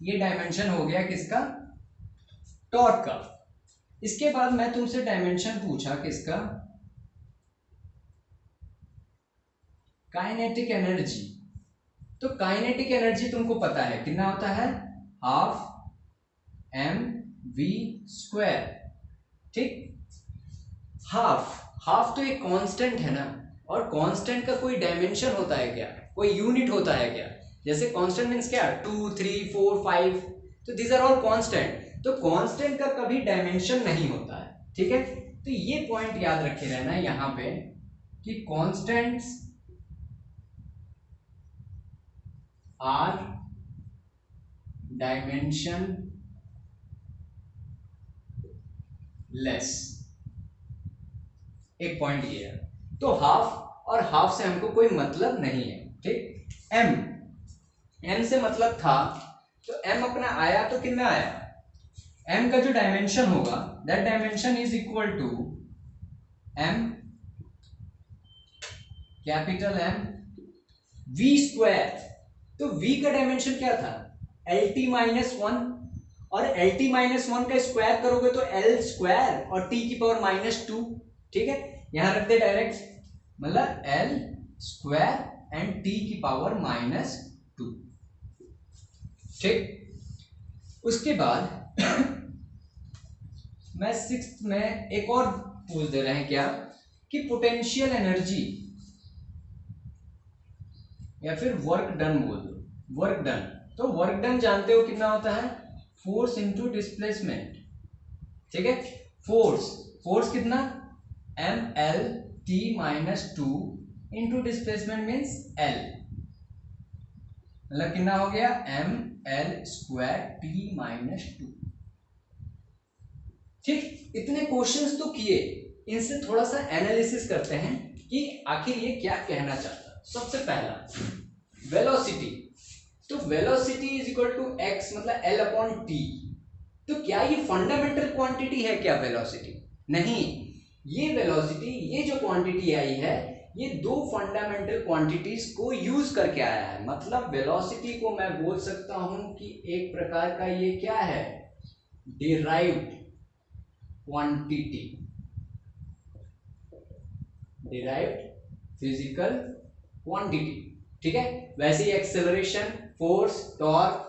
ये डायमेंशन हो गया किसका? टॉर्क का। इसके बाद मैं तुमसे डायमेंशन पूछा किसका? Kinetic energy. तो काइनेटिक एनर्जी तुमको पता है कितना होता है? Half mv²। ठीक, हाफ। हाफ तो एक कांस्टेंट है ना, और कांस्टेंट का कोई डायमेंशन होता है क्या? कोई यूनिट होता है क्या? जैसे कांस्टेंट मींस क्या? 2, 3, 4, 5, तो दीज आर ऑल कांस्टेंट। तो कांस्टेंट का कभी डायमेंशन नहीं होता है। ठीक है, तो ये पॉइंट याद रखे रहना यहाँ पे कि कांस्टेंट्स आर डायमेंशन लेस। एक पॉइंट ये है। तो हाफ और हाफ से हमको कोई मतलब नहीं है। ठीक, एम। एम से मतलब था, तो एम अपना आया तो कितना आया? एम का जो डायमेंशन होगा that dimension is equal to M capital M v square. तो वी का डायमेंशन क्या था? lt-1। और lt-1 का स्क्वायर करोगे तो l स्क्वायर और t की पावर -2। ठीक है, यहां रख दे डायरेक्ट, मतलब l स्क्वायर एंड t की पावर -2। ठीक, उसके बाद मैं 6th में एक और पूछ दे रहे हैं क्या कि पोटेंशियल एनर्जी या फिर वर्क डन बोल दो। वर्क डन, तो वर्क डन जानते हो कितना होता है? Force into displacement. ठीक है, फोर्स। फोर्स कितना? mlt-2 into displacement means l। मतलब कितना हो गया? ml²t-2। ठीक, इतने क्वेश्चंस तो किए, इनसे थोड़ा सा एनालिसिस करते हैं कि आखिर ये क्या कहना चाहता है। सबसे पहला वेलोसिटी। तो velocity is equal to x मतलब l/t। तो क्या ये फंडामेंटल क्वांटिटी है क्या वेलोसिटी? नहीं, ये वेलोसिटी, ये जो क्वांटिटी आई है, ये दो फंडामेंटल क्वांटिटीज को यूज करके आया है। मतलब वेलोसिटी को मैं बोल सकता हूं कि एक प्रकार का ये क्या है? Derived quantity, derived physical quantity. ठीक है, वैसे ही एक्सेलरेशन, फोर्स, टॉर्क,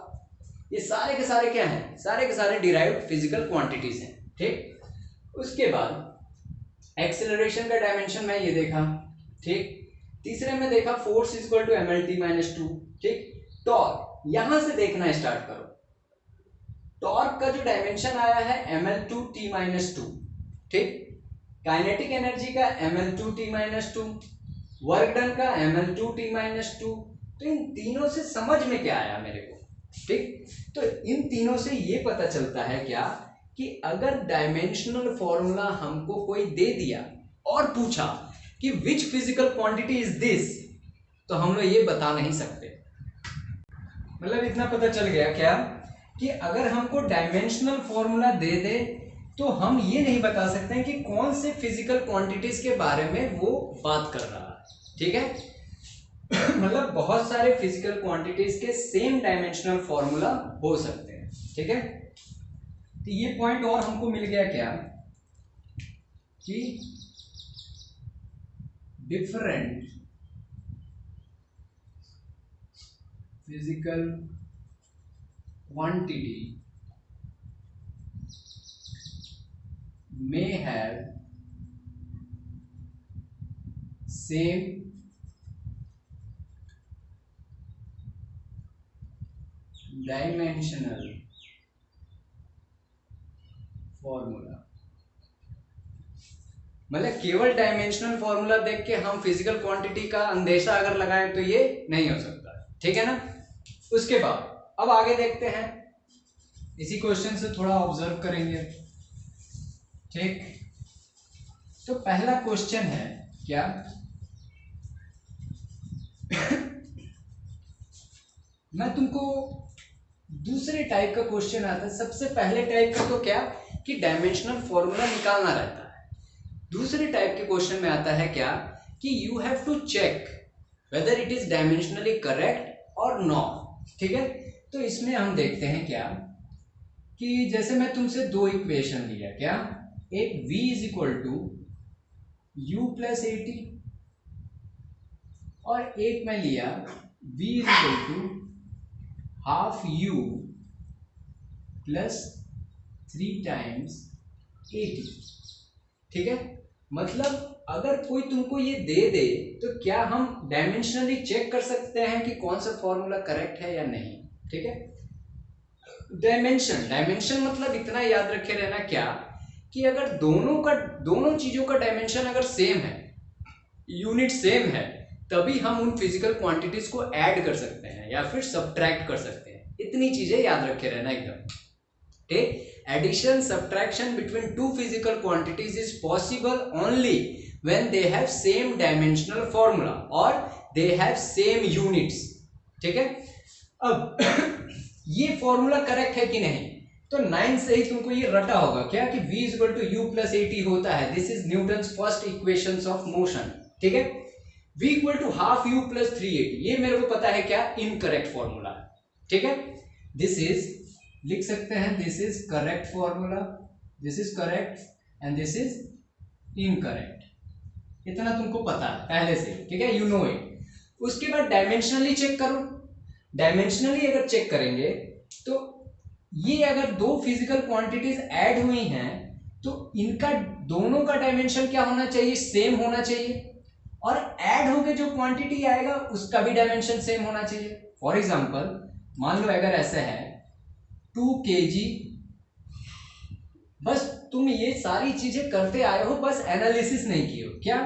ये सारे के सारे क्या हैं? सारे के सारे डिराइव्ड फिजिकल क्वांटिटीज हैं। ठीक, उसके बाद एक्सेलरेशन का डायमेंशन मैं ये देखा। ठीक, तीसरे में देखा force is equal to mlt-2। ठीक, टॉर्क यहां से देखना स्टार्ट करो। टॉर्क का जो डायमेंशन आया है ml2t-2। ठीक, काइनेटिक एनर्जी का ml2t-2, वर्क डन का ml2t-2। तो इन तीनों से समझ में क्या आया मेरे को? ठीक, तो इन तीनों से ये पता चलता है क्या कि अगर डायमेंशनल फॉर्मूला हमको कोई दे दिया और पूछा कि which physical quantity is this, तो हम लोग ये बता नहीं सकते। मतलब इतना पता चल गया क्या कि अगर हमको डायमेंशनल फॉर्मूला दे दे तो हम ये नहीं बता सकते हैं कि कौन से फिजिकल क्वांटिटीज के बारे में वो बात कर रहा है। ठीक है, मतलब बहुत सारे फिजिकल क्वांटिटीज के सेम डायमेंशनल फॉर्मूला हो सकते हैं। ठीक है, तो ये पॉइंट और हमको मिल गया क्या कि different physical quantity may have same dimensional formula, मतलब केवल डायमेंशनल फॉर्मूला देख के हम फिजिकल क्वांटिटी का अंदेशा अगर लगाएं तो ये नहीं हो सकता, ठीक है ना। उसके बाद अब आगे देखते हैं, इसी क्वेश्चन से थोड़ा ऑब्जर्व करेंगे, ठीक। तो पहला क्वेश्चन है क्या मैं तुमको दूसरे टाइप का क्वेश्चन आता है। सबसे पहले टाइप का तो क्या कि डायमेंशनल फॉर्मूला निकालना रहता है। दूसरे टाइप के क्वेश्चन में आता है क्या कि you have to check whether it is dimensionally correct और नॉट, ठीक है। तो इसमें हम देखते हैं क्या कि जैसे मैं तुमसे दो इक्वेशन लिया, क्या एक v is equal to u plus a t और एक मैं लिया v is equal to half u plus 3 times a t, ठीक है। मतलब अगर कोई तुमको ये दे दे तो क्या हम डायमेंशनली चेक कर सकते हैं कि कौन सा फॉर्मूला करेक्ट है या नहीं, ठीक है। डायमेंशन मतलब इतना याद रखे रहना क्या कि अगर दोनों चीजों का डायमेंशन अगर सेम है, यूनिट सेम है, तभी हम उन फिजिकल क्वांटिटीज को ऐड कर सकते हैं या फिर सब्ट्रैक्ट कर सकते हैं। इतनी चीजें याद रखे रहना एकदम, ठीक। Addition subtraction between two physical quantities is possible only when they have same dimensional formula और दे हैव सेम यूनिट्स, ठीक है। अब ये फॉर्मूला करेक्ट है कि नहीं, तो 9 से ही तुमको ये रटा होगा क्या कि v is equal to u plus a t होता है। This is Newton's first equations of motion, ठीक है। v equal to half u plus 380, ये मेरे को पता है क्या इनकरेक्ट फॉर्मूला है, ठीक है। दिस इज लिख सकते हैं, this is correct formula, this is correct and this is incorrect, इतना तुमको पता है पहले से, ठीक है, यू नो इट। उसके बाद डायमेंशनली चेक करो। डायमेंशनली अगर चेक करेंगे तो ये अगर दो फिजिकल क्वांटिटीज ऐड हुई हैं तो इनका दोनों का डायमेंशन क्या होना चाहिए, सेम होना चाहिए, और ऐड होके जो क्वांटिटी आएगा उसका भी डायमेंशन सेम होना चाहिए। फॉर एग्जांपल मान लो अगर ऐसा है 2 kg, बस तुम ये सारी चीजें करते आए हो, बस एनालिसिस नहीं किए हो, क्या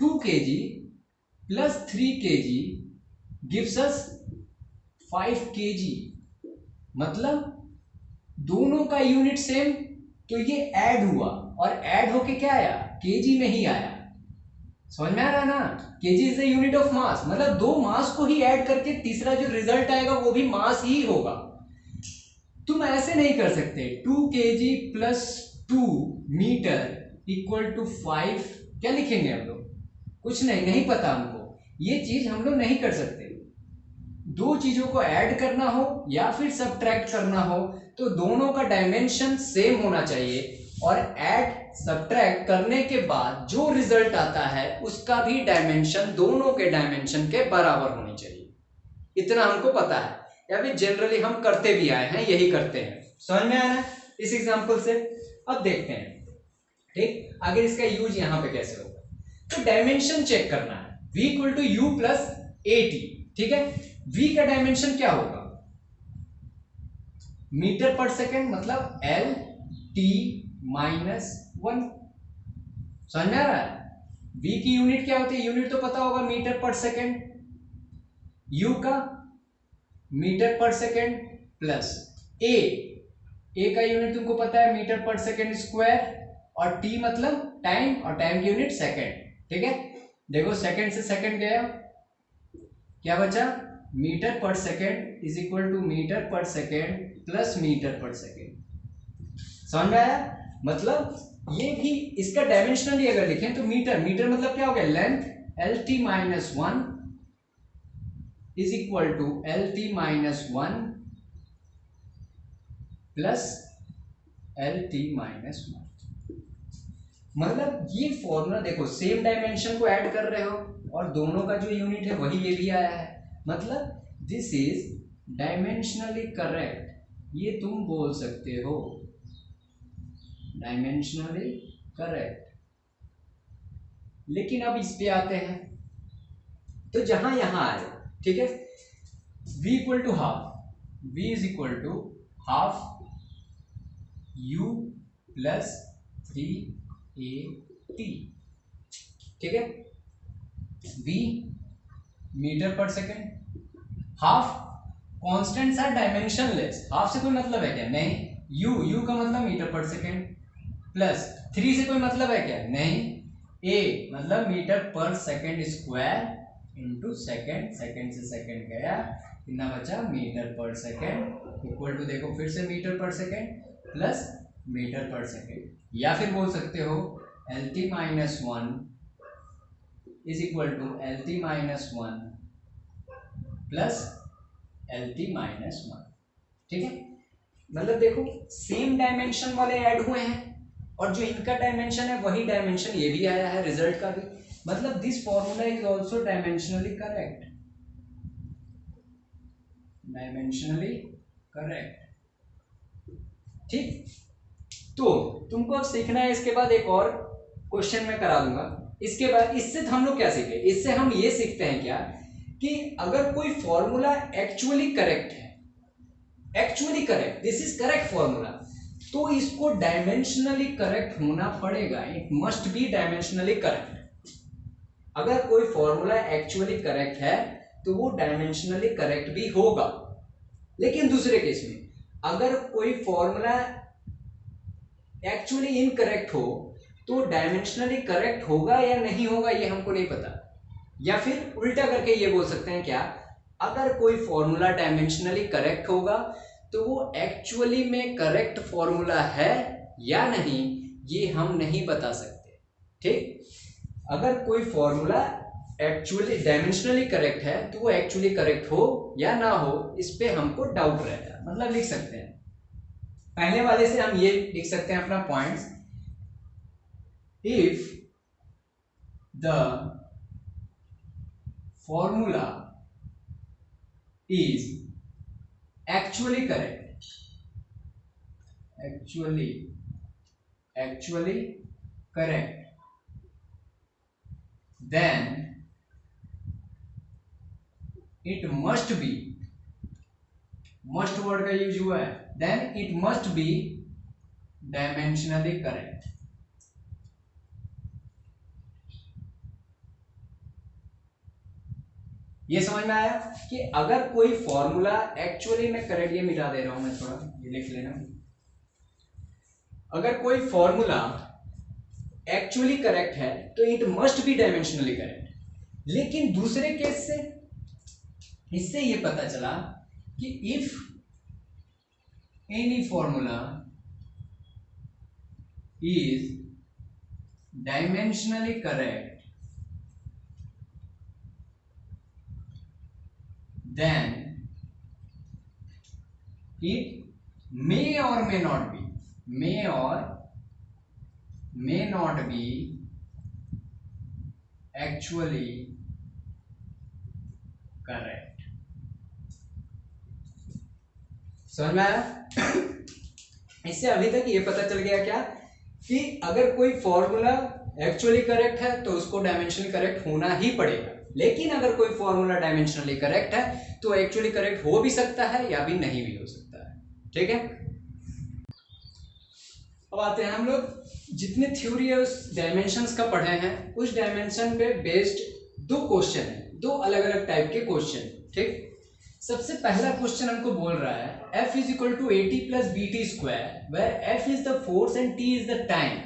2 kg plus 3 kg gives us 5 kg, मतलब दोनों का यूनिट सेम, तो ये ऐड हुआ और ऐड होके क्या आया, केजी में ही आया। समझ में आ रहा है ना, KG is the unit of mass, मतलब दो मास को ही ऐड करके तीसरा जो रिजल्ट आएगा वो भी मास ही होगा। तुम ऐसे नहीं कर सकते 2 kg plus 2 metre equal to 5, क्या लिखेंगे हम लोग, कुछ नहीं पता हमको, ये चीज हम लोग नहीं कर सकते। दो चीजों को ऐड करना हो या फिर सब्ट्रैक्ट करना हो तो दोनों का डायमेंशन सेम होना चाहिए, और ऐड सब्ट्रैक्ट करने के बाद जो रिजल्ट आता है उसका भी डायमेंशन दोनों के डायमेंशन के बराबर होनी चाहिए। इतना हमको पता है, या फिर जनरली हम करते भी आए हैं, यही करते हैं। समझ में आया इस एग्जांपल से। अब देखते हैं, ठीक, आगे इसका यूज यहां पे कैसे होगा। तो डायमेंशन चेक करना है, v equal to u plus a t, ठीक है। v का डायमेंशन क्या होगा, मीटर पर सेकेंड, मतलब एल टी माइनस 1। समझ में आ रहा है, v की यूनिट क्या होती है, यूनिट तो पता होगा मीटर पर सेकेंड, u का metre per second plus a का यूनिट तुमको पता है मीटर पर सेकेंड स्क्वायर, और t मतलब टाइम, और टाइम की यूनिट सेकेंड, ठीक है। देखो सेकेंड से सेकेंड गया, क्या बचा, metre per second is equal to metre per second plus metre per second. समझ में आया, मतलब ये भी इसका डायमेंशनली अगर लिखें तो मीटर मतलब क्या हो गया, length L T minus 1 is equal to L T minus 1 plus L T minus 1। मतलब ये फॉर्मूला देखो, सेम डायमेंशन को ऐड कर रहे हो और दोनों का जो यूनिट है वही ये भी आया है, मतलब दिस इज डायमेंशनली करेक्ट, ये तुम बोल सकते हो डायमेंशनली करेक्ट। लेकिन अब इस पे आते हैं, तो जहां यहां आए, ठीक है, v equal to half, v is equal to half u plus 3at, ठीक है। v metre per second. Half constants are dimensionless, half से कोई मतलब है क्या? नहीं। u का मतलब मीटर पर सेकेंड, प्लस 3 से कोई मतलब है क्या? नहीं। a मतलब metre per second square into second, second से सेकेंड गया, कितना बचा? Metre per second equal to, देखो फिर से metre per second plus metre per second, या फिर बोल सकते हो LT minus 1 is equal to LT minus 1 plus LT minus 1, ठीक है। मतलब देखो सेम डायमेंशन वाले ऐड हुए हैं और जो इनका डायमेंशन है वही डायमेंशन ये भी आया है रिजल्ट का भी, मतलब this formula is also dimensionally correct, dimensionally correct, ठीक। तो तुमको अब सीखना है, इसके बाद एक और क्वेश्चन मैं करा दूंगा। इसके बाद इससे हम लोग क्या सीखे? इससे हम ये सीखते हैं क्या कि अगर कोई फॉर्मूला एक्चुअली करेक्ट है, actually correct, this is correct formula, तो इसको डायमेंशनली करेक्ट होना पड़ेगा, it must be dimensionally correct. अगर कोई फॉर्मूला एक्चुअली करेक्ट है तो वो डायमेंशनली करेक्ट भी होगा। लेकिन दूसरे केस में अगर कोई फॉर्मूला एक्चुअली इनकरेक्ट हो तो डायमेंशनली करेक्ट होगा या नहीं होगा ये हमको नहीं पता। या फिर उल्टा करके ये बोल सकते हैं क्या, अगर कोई फॉर्मूला डायमेंशनली करेक्ट होगा तो वो एक्चुअली में करेक्ट फॉर्मूला है या नहीं ये हम नहीं बता सकते, ठीक। अगर कोई फॉर्मूला एक्चुअली डायमेंशनली करेक्ट है तो वो एक्चुअली करेक्ट हो या ना हो इस पे हमको डाउट रहता है। मतलब लिख सकते हैं पहले वाले से हम ये लिख सकते हैं अपना points, if the formula is actually correct, actually correct, then it must be, must word का यूज हुआ है, then it must be dimensionally correct। ये समझ में आया कि अगर कोई फॉर्मूला एक्चुअली में करेक्ट, ये मिटा दे रहा हूं मैं थोड़ा, ये लिख लेना, अगर कोई फॉर्मूला एक्चुअली करेक्ट है तो it must be dimensionally correct. लेकिन दूसरे केस से इससे ये पता चला कि if any formula is dimensionally correct then it may or may not be, may or may not be actually correct। समझ में आया? इससे अभी तक ये पता चल गया क्या कि अगर कोई फॉर्मूला एक्चुअली करेक्ट है तो उसको डायमेंशनली करेक्ट होना ही पड़ेगा। लेकिन अगर कोई फॉर्मूला डायमेंशनली करेक्ट है तो एक्चुअली करेक्ट हो भी सकता है या भी नहीं भी हो सकता है, ठीक है। अब आते हैं हम लोग जितने थ्योरी है उस डायमेंशंस का पढ़े हैं, उस डायमेंशन पे बेस्ड दो क्वेश्चन है, दो अलग अलग टाइप के क्वेश्चन, ठीक। सबसे पहला क्वेश्चन हमको बोल रहा है F is equal to AT plus BT square where F is the force and T is the time.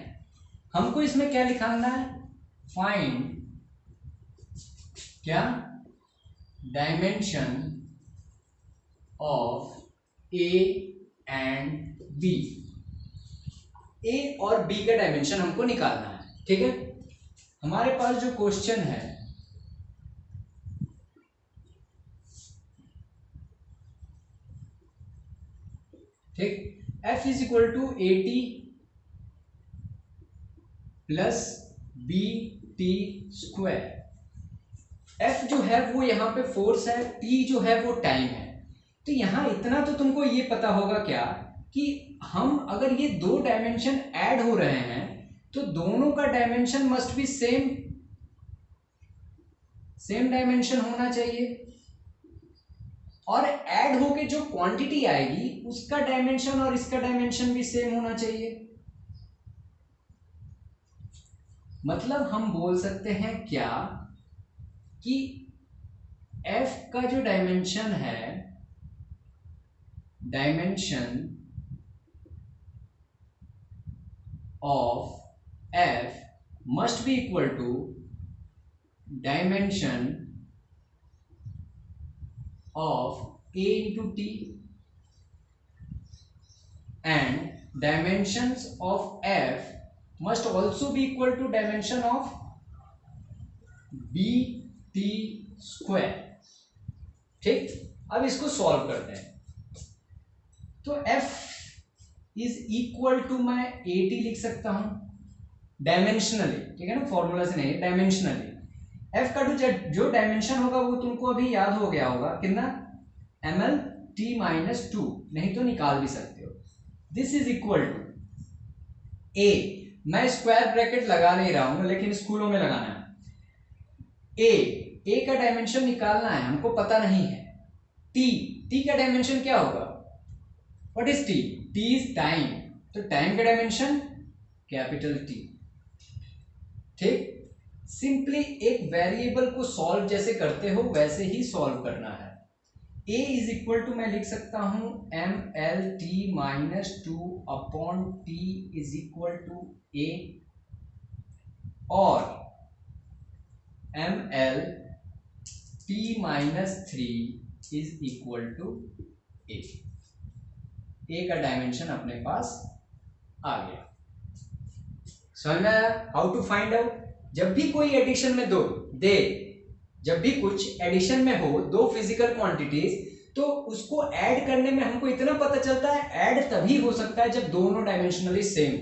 हमको इसमें क्या लिखाना है? फाइंड क्या dimension of A and B। A और B का डायमेंशन हमको निकालना है, ठीक है। हमारे पास जो क्वेश्चन है ठीक, F is equal to AT plus BT square. F जो है वो यहाँ पे फोर्स है, T जो है वो टाइम है। तो यहाँ इतना तो तुमको ये पता होगा क्या कि हम अगर ये दो डायमेंशन ऐड हो रहे हैं तो दोनों का dimension must be same, same dimension होना चाहिए, और ऐड होके जो क्वांटिटी आएगी उसका डायमेंशन और इसका डायमेंशन भी सेम होना चाहिए। मतलब हम बोल सकते हैं क्या कि f का जो डायमेंशन है, dimension of f must be equal to dimension of a into t and dimensions of f must also be equal to dimension of bt square। ठीक, अब इसको सॉल्व करते हैं। तो f इज इक्वल टू, मैं 80 लिख सकता हूं डायमेंशनली, ठीक है ना, फॉर्मूला से नहीं, डायमेंशनली। f का जो डायमेंशन होगा वो तुमको अभी याद हो गया होगा, कितना, ml t माइनस 2, नहीं तो निकाल भी सकते हो। This is equal to a, मैं स्क्वायर ब्रैकेट लगा नहीं रहा हूं लेकिन स्कूलों में लगाना है। a का डायमेंशन निकालना है, हमको पता नहीं है। t का डायमेंशन क्या होगा, what is t is time, तो टाइम का डायमेंशन कैपिटल T। ठीक, सिंपली एक वेरिएबल को सॉल्व जैसे करते हो वैसे ही सॉल्व करना है। a इज इक्वल टू, मैं लिख सकता हूं mlt minus 2 upon t is equal to a, और ml t minus 3 is equal to a का डायमेंशन अपने पास आ गया। समझ में आया हाउ टू फाइंड आउट। जब भी कोई एडिशन में जब भी कुछ एडिशन में हो दो फिजिकल क्वांटिटीज, तो उसको ऐड करने में हमको इतना पता चलता है, ऐड तभी हो सकता है जब दोनों डायमेंशनली सेम,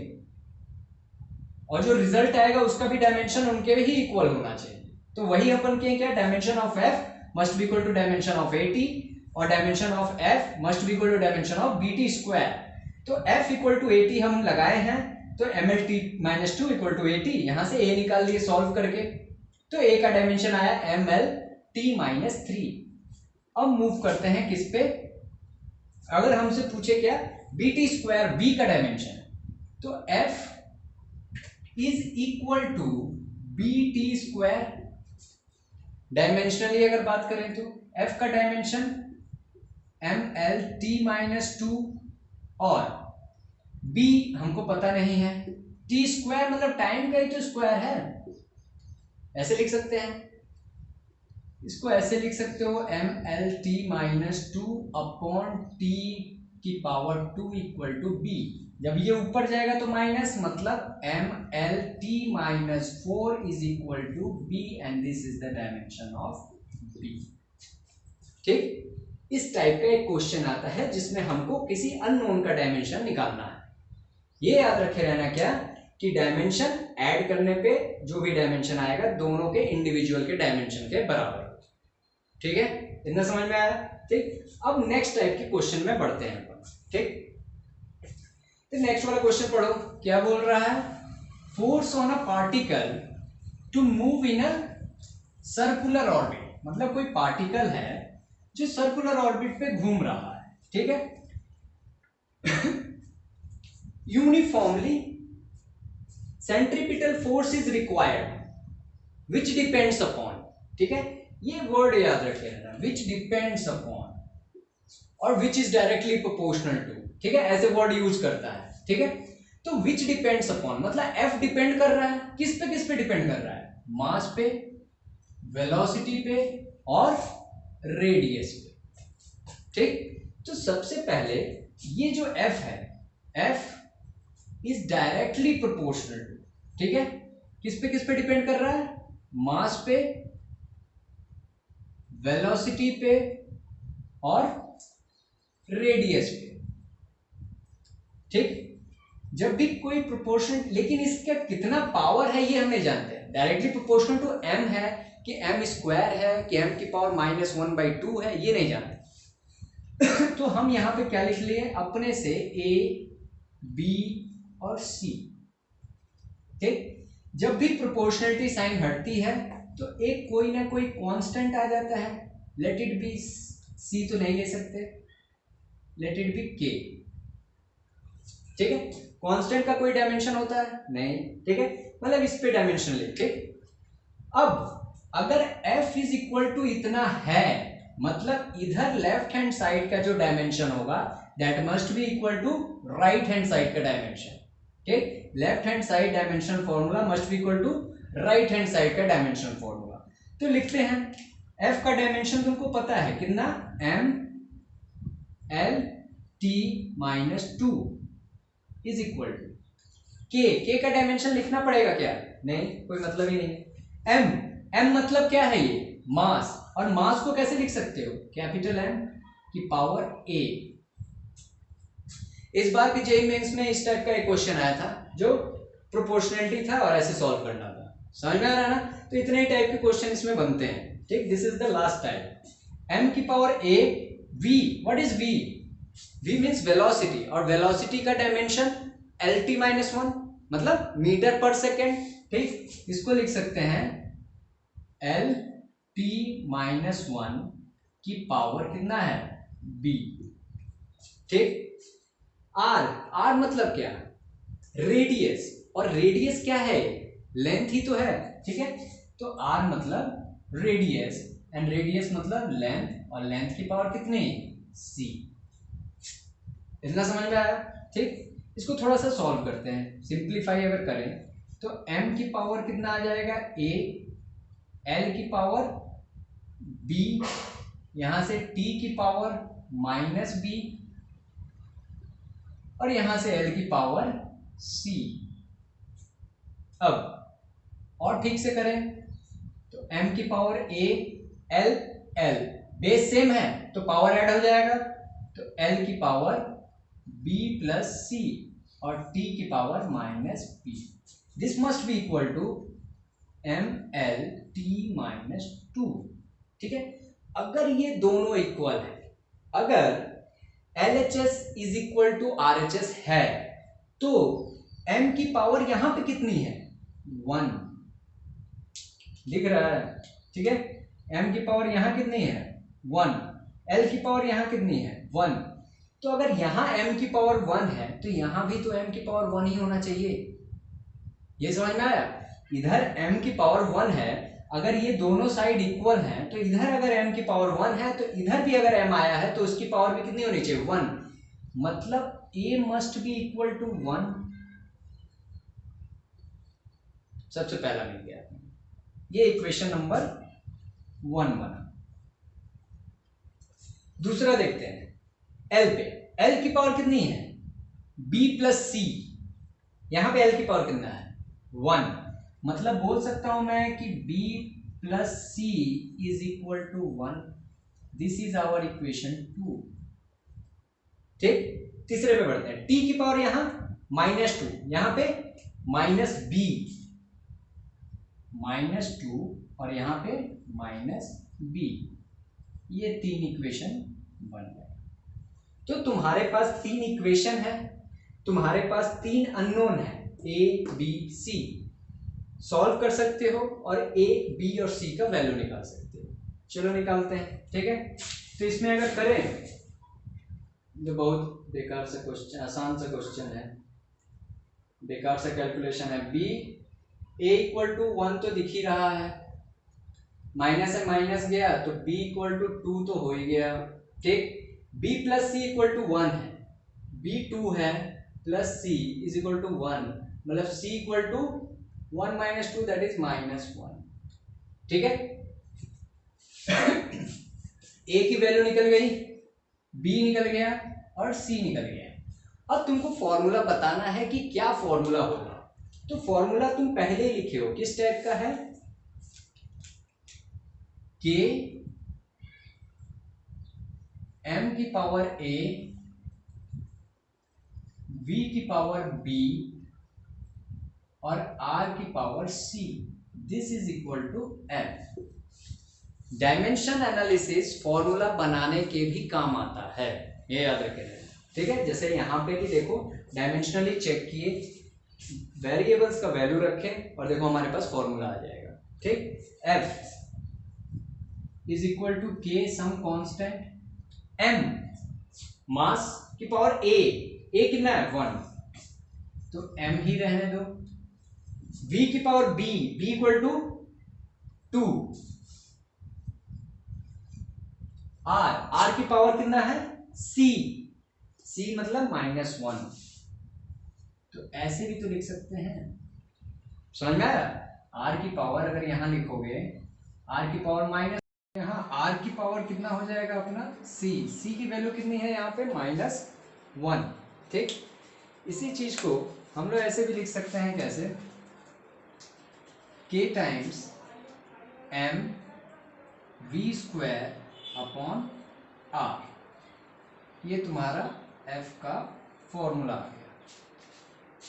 और जो रिजल्ट आएगा उसका भी डायमेंशन उनके भी इक्वल होना चाहिए। तो वही अपन के क्या, dimension of f must be equal to dimension of at, और dimension of f must be equal to dimension of bt square. तो f इक्वल टू at हम लगाए हैं, तो mlt minus 2 equal to at, यहां से a निकाल लिए सॉल्व करके, तो a का डायमेंशन आया mlt माइनस 3। अब मूव करते हैं किस पे, अगर हमसे पूछे क्या, bt स्क्वायर b का डायमेंशन, तो f is equal to bt square. Dimensionally अगर बात करें तो f का डायमेंशन mlt माइनस 2, और b हमको पता नहीं है, t स्क्वायर मतलब टाइम का ही तो स्क्वायर है, ऐसे लिख सकते हैं, इसको ऐसे लिख सकते हो mlt माइनस 2 अपॉन t की पावर 2 इक्वल टू b। जब ये ऊपर जाएगा तो माइनस, मतलब mlt minus 4 is equal to b, and this is the dimension of b। ठीक, इस टाइप का एक क्वेश्चन आता है जिसमें हमको किसी अननोन का डायमेंशन निकालना है। ये याद रखे रहना क्या, कि डायमेंशन ऐड करने पे जो भी डायमेंशन आएगा दोनों के इंडिविजुअल के डायमेंशन के बराबर। ठीक है, इतना समझ में आया। ठीक, अब नेक्स्ट टाइप के क्वेश्चन में बढ़ते हैं अपन। ठीक, तो नेक्स्ट वाला क्वेश्चन पढ़ो, क्या बोल रहा है, force on a particle to move in a circular orbit, मतलब कोई पार्टिकल है जो सर्कुलर ऑर्बिट पे घूम रहा है। ठीक है, uniformly centripetal force is required which depends upon, ठीक है, ये वर्ड याद रखे रहना, विच डिपेंड्स अपॉन और which is directly proportional to. ठीक है, ऐसे वर्ड यूज करता है। ठीक है, तो विच डिपेंड्स अपॉन मतलब f डिपेंड कर रहा है, किस पे डिपेंड कर रहा है, मास पे, वेलोसिटी पे और रेडियस पे। ठीक, तो सबसे पहले ये जो f है, f is directly proportional to, ठीक है, किस पे डिपेंड कर रहा है, मास पे, वेलोसिटी पे और रेडियस पे। ठीक, जब भी कोई प्रोपोर्शन, लेकिन इसका कितना पावर है ये हम नहीं जानते हैं, डायरेक्टली प्रोपोर्शनल टू m है कि m स्क्वायर है कि m की पावर माइनस 1/2 है, ये नहीं जानते। तो हम यहाँ पे क्या लिख लिए अपने से, a b और c। ठीक, जब भी प्रोपोर्शनलिटी साइन हटती है तो एक कोई ना कोई कांस्टेंट आ जाता है, लेट इट बी c तो नहीं ले सकते, लेट इट बी k। ठीक है, कांस्टेंट का कोई डायमेंशन होता है नहीं, ठीक है, मतलब इस पे डायमेंशन ले, ठीक। अब अगर f इज इक्वल टू इतना है, मतलब इधर लेफ्ट हैंड साइड का जो डायमेंशन होगा that must be equal to right hand side का डायमेंशन, ठीक। Left hand side dimension formula must be equal to right hand side का डायमेंशन फॉर्मूला। तो लिखते हैं f का डायमेंशन तुमको पता है कितना, m l t minus 2 is equal to k का डायमेंशन लिखना पड़ेगा क्या, नहीं, कोई मतलब ही नहीं। m मतलब क्या है, ये मास, और मास को कैसे लिख सकते हो, कैपिटल M की पावर a। इस बार की जेईई मेंस में इस टाइप का एक क्वेश्चन आया था जो प्रोपोर्शनलिटी था और ऐसे सॉल्व करना था, समझ में आ रहा है ना। तो इतने ही टाइप के क्वेश्चन इसमें बनते हैं, ठीक। This is the last type, m की power a v, what is v, v means velocity, और वेलोसिटी का डायमेंशन lt माइनस 1 मतलब मीटर पर सेकेंड, ठीक। इसको लिख सकते हैं एल टी माइनस 1 की पावर कितना है, b, ठीक। r मतलब क्या, रेडियस, और रेडियस क्या है, लेंथ ही तो है, ठीक है। तो r मतलब रेडियस, एंड रेडियस मतलब लेंथ, और लेंथ की पावर कितनी, c। इतना समझ में आया, ठीक। इसको थोड़ा सा सॉल्व करते हैं, सिंप्लीफाई अगर करें तो m की पावर कितना आ जाएगा, a, l की पावर b, यहां से t की पावर माइनस b, और यहां से l की पावर c। अब और ठीक से करें तो m की power a, l, l, base same है तो पावर ऐड हो जाएगा, तो l की पावर b प्लस c और t की power minus p। This must be equal to m l t minus 2, ठीक है। अगर ये दोनों इक्वल है, अगर LHS is equal to RHS है, तो m की पावर यहां पे कितनी है, 1 दिख रहा है, ठीक है। m की पावर यहां कितनी है, 1, l की पावर यहां कितनी है, 1। तो अगर यहां m की पावर 1 है तो यहां भी तो m की पावर 1 ही होना चाहिए, ये समझ में आया। इधर m की पावर 1 है, अगर ये दोनों साइड इक्वल हैं तो इधर अगर m की पावर 1 है तो इधर भी अगर m आया है तो उसकी पावर भी कितनी होनी चाहिए, 1, मतलब a must be equal to 1। सबसे पहला मिल गया, ये इक्वेशन नंबर 1 बना। दूसरा देखते हैं l पे, l की पावर कितनी है, b प्लस c, यहां पे l की पावर कितना है, 1, मतलब बोल सकता हूं मैं कि b plus c is equal to 1। This is our equation 2, ठीक। तीसरे पे बढ़ते हैं, t की पावर यहां माइनस 2, यहां पे माइनस b माइनस 2, और यहां पे माइनस b, ये 3 इक्वेशन बन गए। तो तुम्हारे पास 3 इक्वेशन है, तुम्हारे पास 3 अननोन है a b c, सॉल्व कर सकते हो और a b और c का वैल्यू निकाल सकते हो। चलो निकालते हैं, ठीक है। तो इसमें अगर करें, जो बहुत बेकार सा क्वेश्चन, आसान सा क्वेश्चन है, बेकार सा कैलकुलेशन है, b a इक्वल टू 1 तो दिख ही रहा है, माइनस से माइनस गया तो b इक्वल टू 2 तो हो ही गया, ठीक। b plus c equal to 1 है, b 2 है plus c is equal to 1, मतलब c equal to 1 minus 2 that is minus 1, ठीक है। a की वैल्यू निकल गई, b निकल गया और c निकल गया। अब तुमको फॉर्मूला बताना है कि क्या फॉर्मूला होगा। तो फॉर्मूला तुम पहले ही लिखे हो, किस टाइप का है, k m की पावर a v की पावर b और r की power c, this is equal to f। Dimension analysis formula बनाने के भी काम आता है, ये याद रखें, ठीक है। जैसे यहां पे भी देखो, डायमेंशनली चेक किए, वेरिएबल्स का वैल्यू रखें और देखो हमारे पास फॉर्मूला आ जाएगा, ठीक। f is equal to k some constant m, mass की पावर a कितना है, 1, तो m ही रहने दो। v की power b equal to 2, r की पावर कितना है c मतलब -1। तो ऐसे भी तो लिख सकते हैं, समझ में आया? r की पावर अगर यहां लिखोगे r की पावर माइनस, यहाँ r की पावर कितना हो जाएगा अपना c की वैल्यू कितनी है यहाँ पे -1। ठीक, इसी चीज को हम लोग ऐसे भी लिख सकते हैं, कैसे? k times m v² upon r, ये तुम्हारा f का फॉर्मूला आ गया।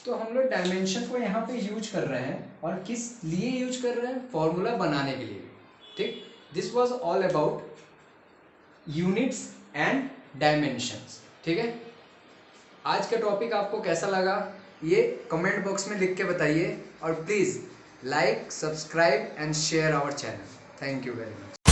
तो हम लोग डायमेंशन को यहाँ पे यूज कर रहे हैं, और किस लिए यूज कर रहे हैं? फॉर्मूला बनाने के लिए। ठीक, this was all about units and dimensions. ठीक है, आज का टॉपिक आपको कैसा लगा ये कमेंट बॉक्स में लिख के बताइए, और please like, subscribe and share our channel. Thank you very much.